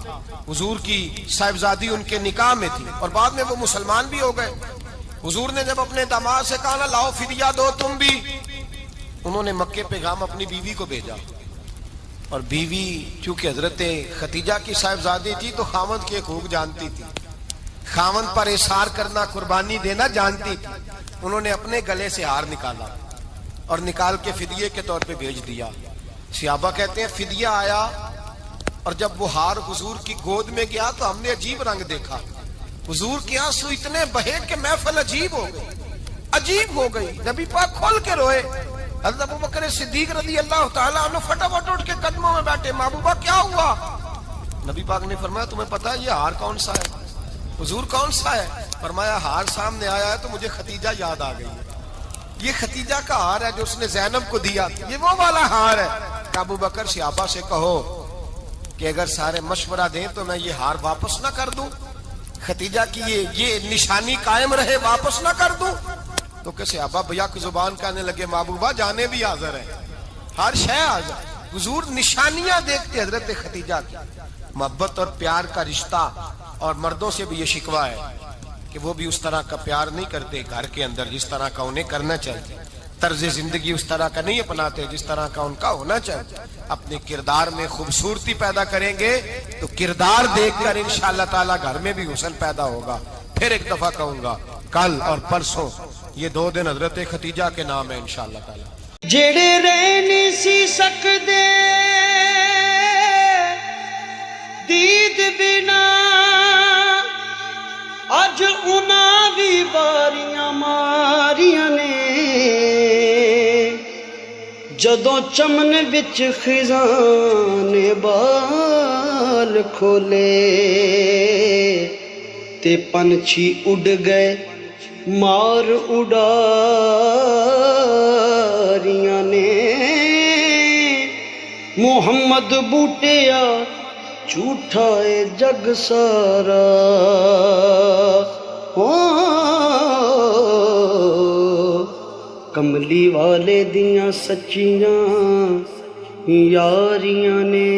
حضور کی صاحبزادی ان کے نکاح میں تھی اور بعد میں وہ مسلمان بھی ہو گئے. حضور نے جب اپنے داماد سے کہا نا لاؤ فدیہ دو تم بھی، انہوں نے مکے پیغام اپنی بیوی کو بھیجا. اور بیوی چونکہ حضرت خدیجہ کی صاحبزادی تھی تو خاوند کے حقوق جانتی تھی، خاوند پر اثار کرنا، قربانی دینا جانتی تھی. انہوں نے اپنے گلے سے ہار نکالا اور نکال کے فدیے کے طور پہ بھیج دیا. صحابہ کہتے ہیں فدیہ آیا اور جب وہ ہار حضور کی گود میں گیا تو ہم نے عجیب رنگ دیکھا. حضور کے آنسو اتنے بہے کہ محفل عجیب ہو گئی. نبی پاک کھول کے روئے. حضرت ابوبکر صدیق رضی اللہ تعالیٰ عنہ فٹافٹ اٹھ کے قدموں میں بیٹھے. محبوبہ کیا ہوا؟ نبی پاک نے فرمایا تمہیں پتا ہے یہ ہار کون سا ہے؟ حضور کون سا ہے؟ فرمایا ہار سامنے آیا ہے تو مجھے خدیجہ یاد آ گئی. یہ خدیجہ کا ہار ہے جو اس نے زینب کو دیا، یہ وہ والا ہار ہے. ابوبکر صحابہ سے کہو کہ اگر سارے مشورہ دیں تو میں یہ ہار واپس نہ کر دوں، خدیجہ کی یہ نشانی قائم رہے واپس نہ کر دوں. تو کہ صحابہ بھیا کی زبان کہنے لگے محبوبہ جانے بھی حاضر ہے، ہر شے حاضر. حضور نشانیاں دیکھتے حضرت خدیجہ کی. محبت اور پیار کا رشتہ، اور مردوں سے بھی یہ شکوہ ہے کہ وہ بھی اس طرح کا پیار نہیں کرتے گھر کے اندر جس طرح کا انہیں کرنا چاہیے. طرز زندگی اس طرح کا نہیں اپناتے جس طرح کا ان کا ہونا چاہیے. اپنے کردار میں خوبصورتی پیدا کریں گے تو کردار دیکھ کر انشاءاللہ تعالیٰ گھر میں بھی حسن پیدا ہوگا. پھر ایک دفعہ کہوں گا کل اور پرسوں یہ 2 دن حضرت خدیجہ کے نام ہے انشاءاللہ تعالیٰ. جڑے رہ نہیں سی سکدے دید بنا اج انہاں بھی باریاں ماریاں نے. جدوں چمن وچ خزاں نے بال کھولے تے پنچھی اڑ گئے مار اڑاریاں نے. محمد بوٹیا جھوٹا ہے جگ سارا، کملی والے دیاں سچیاں یاریاں نے.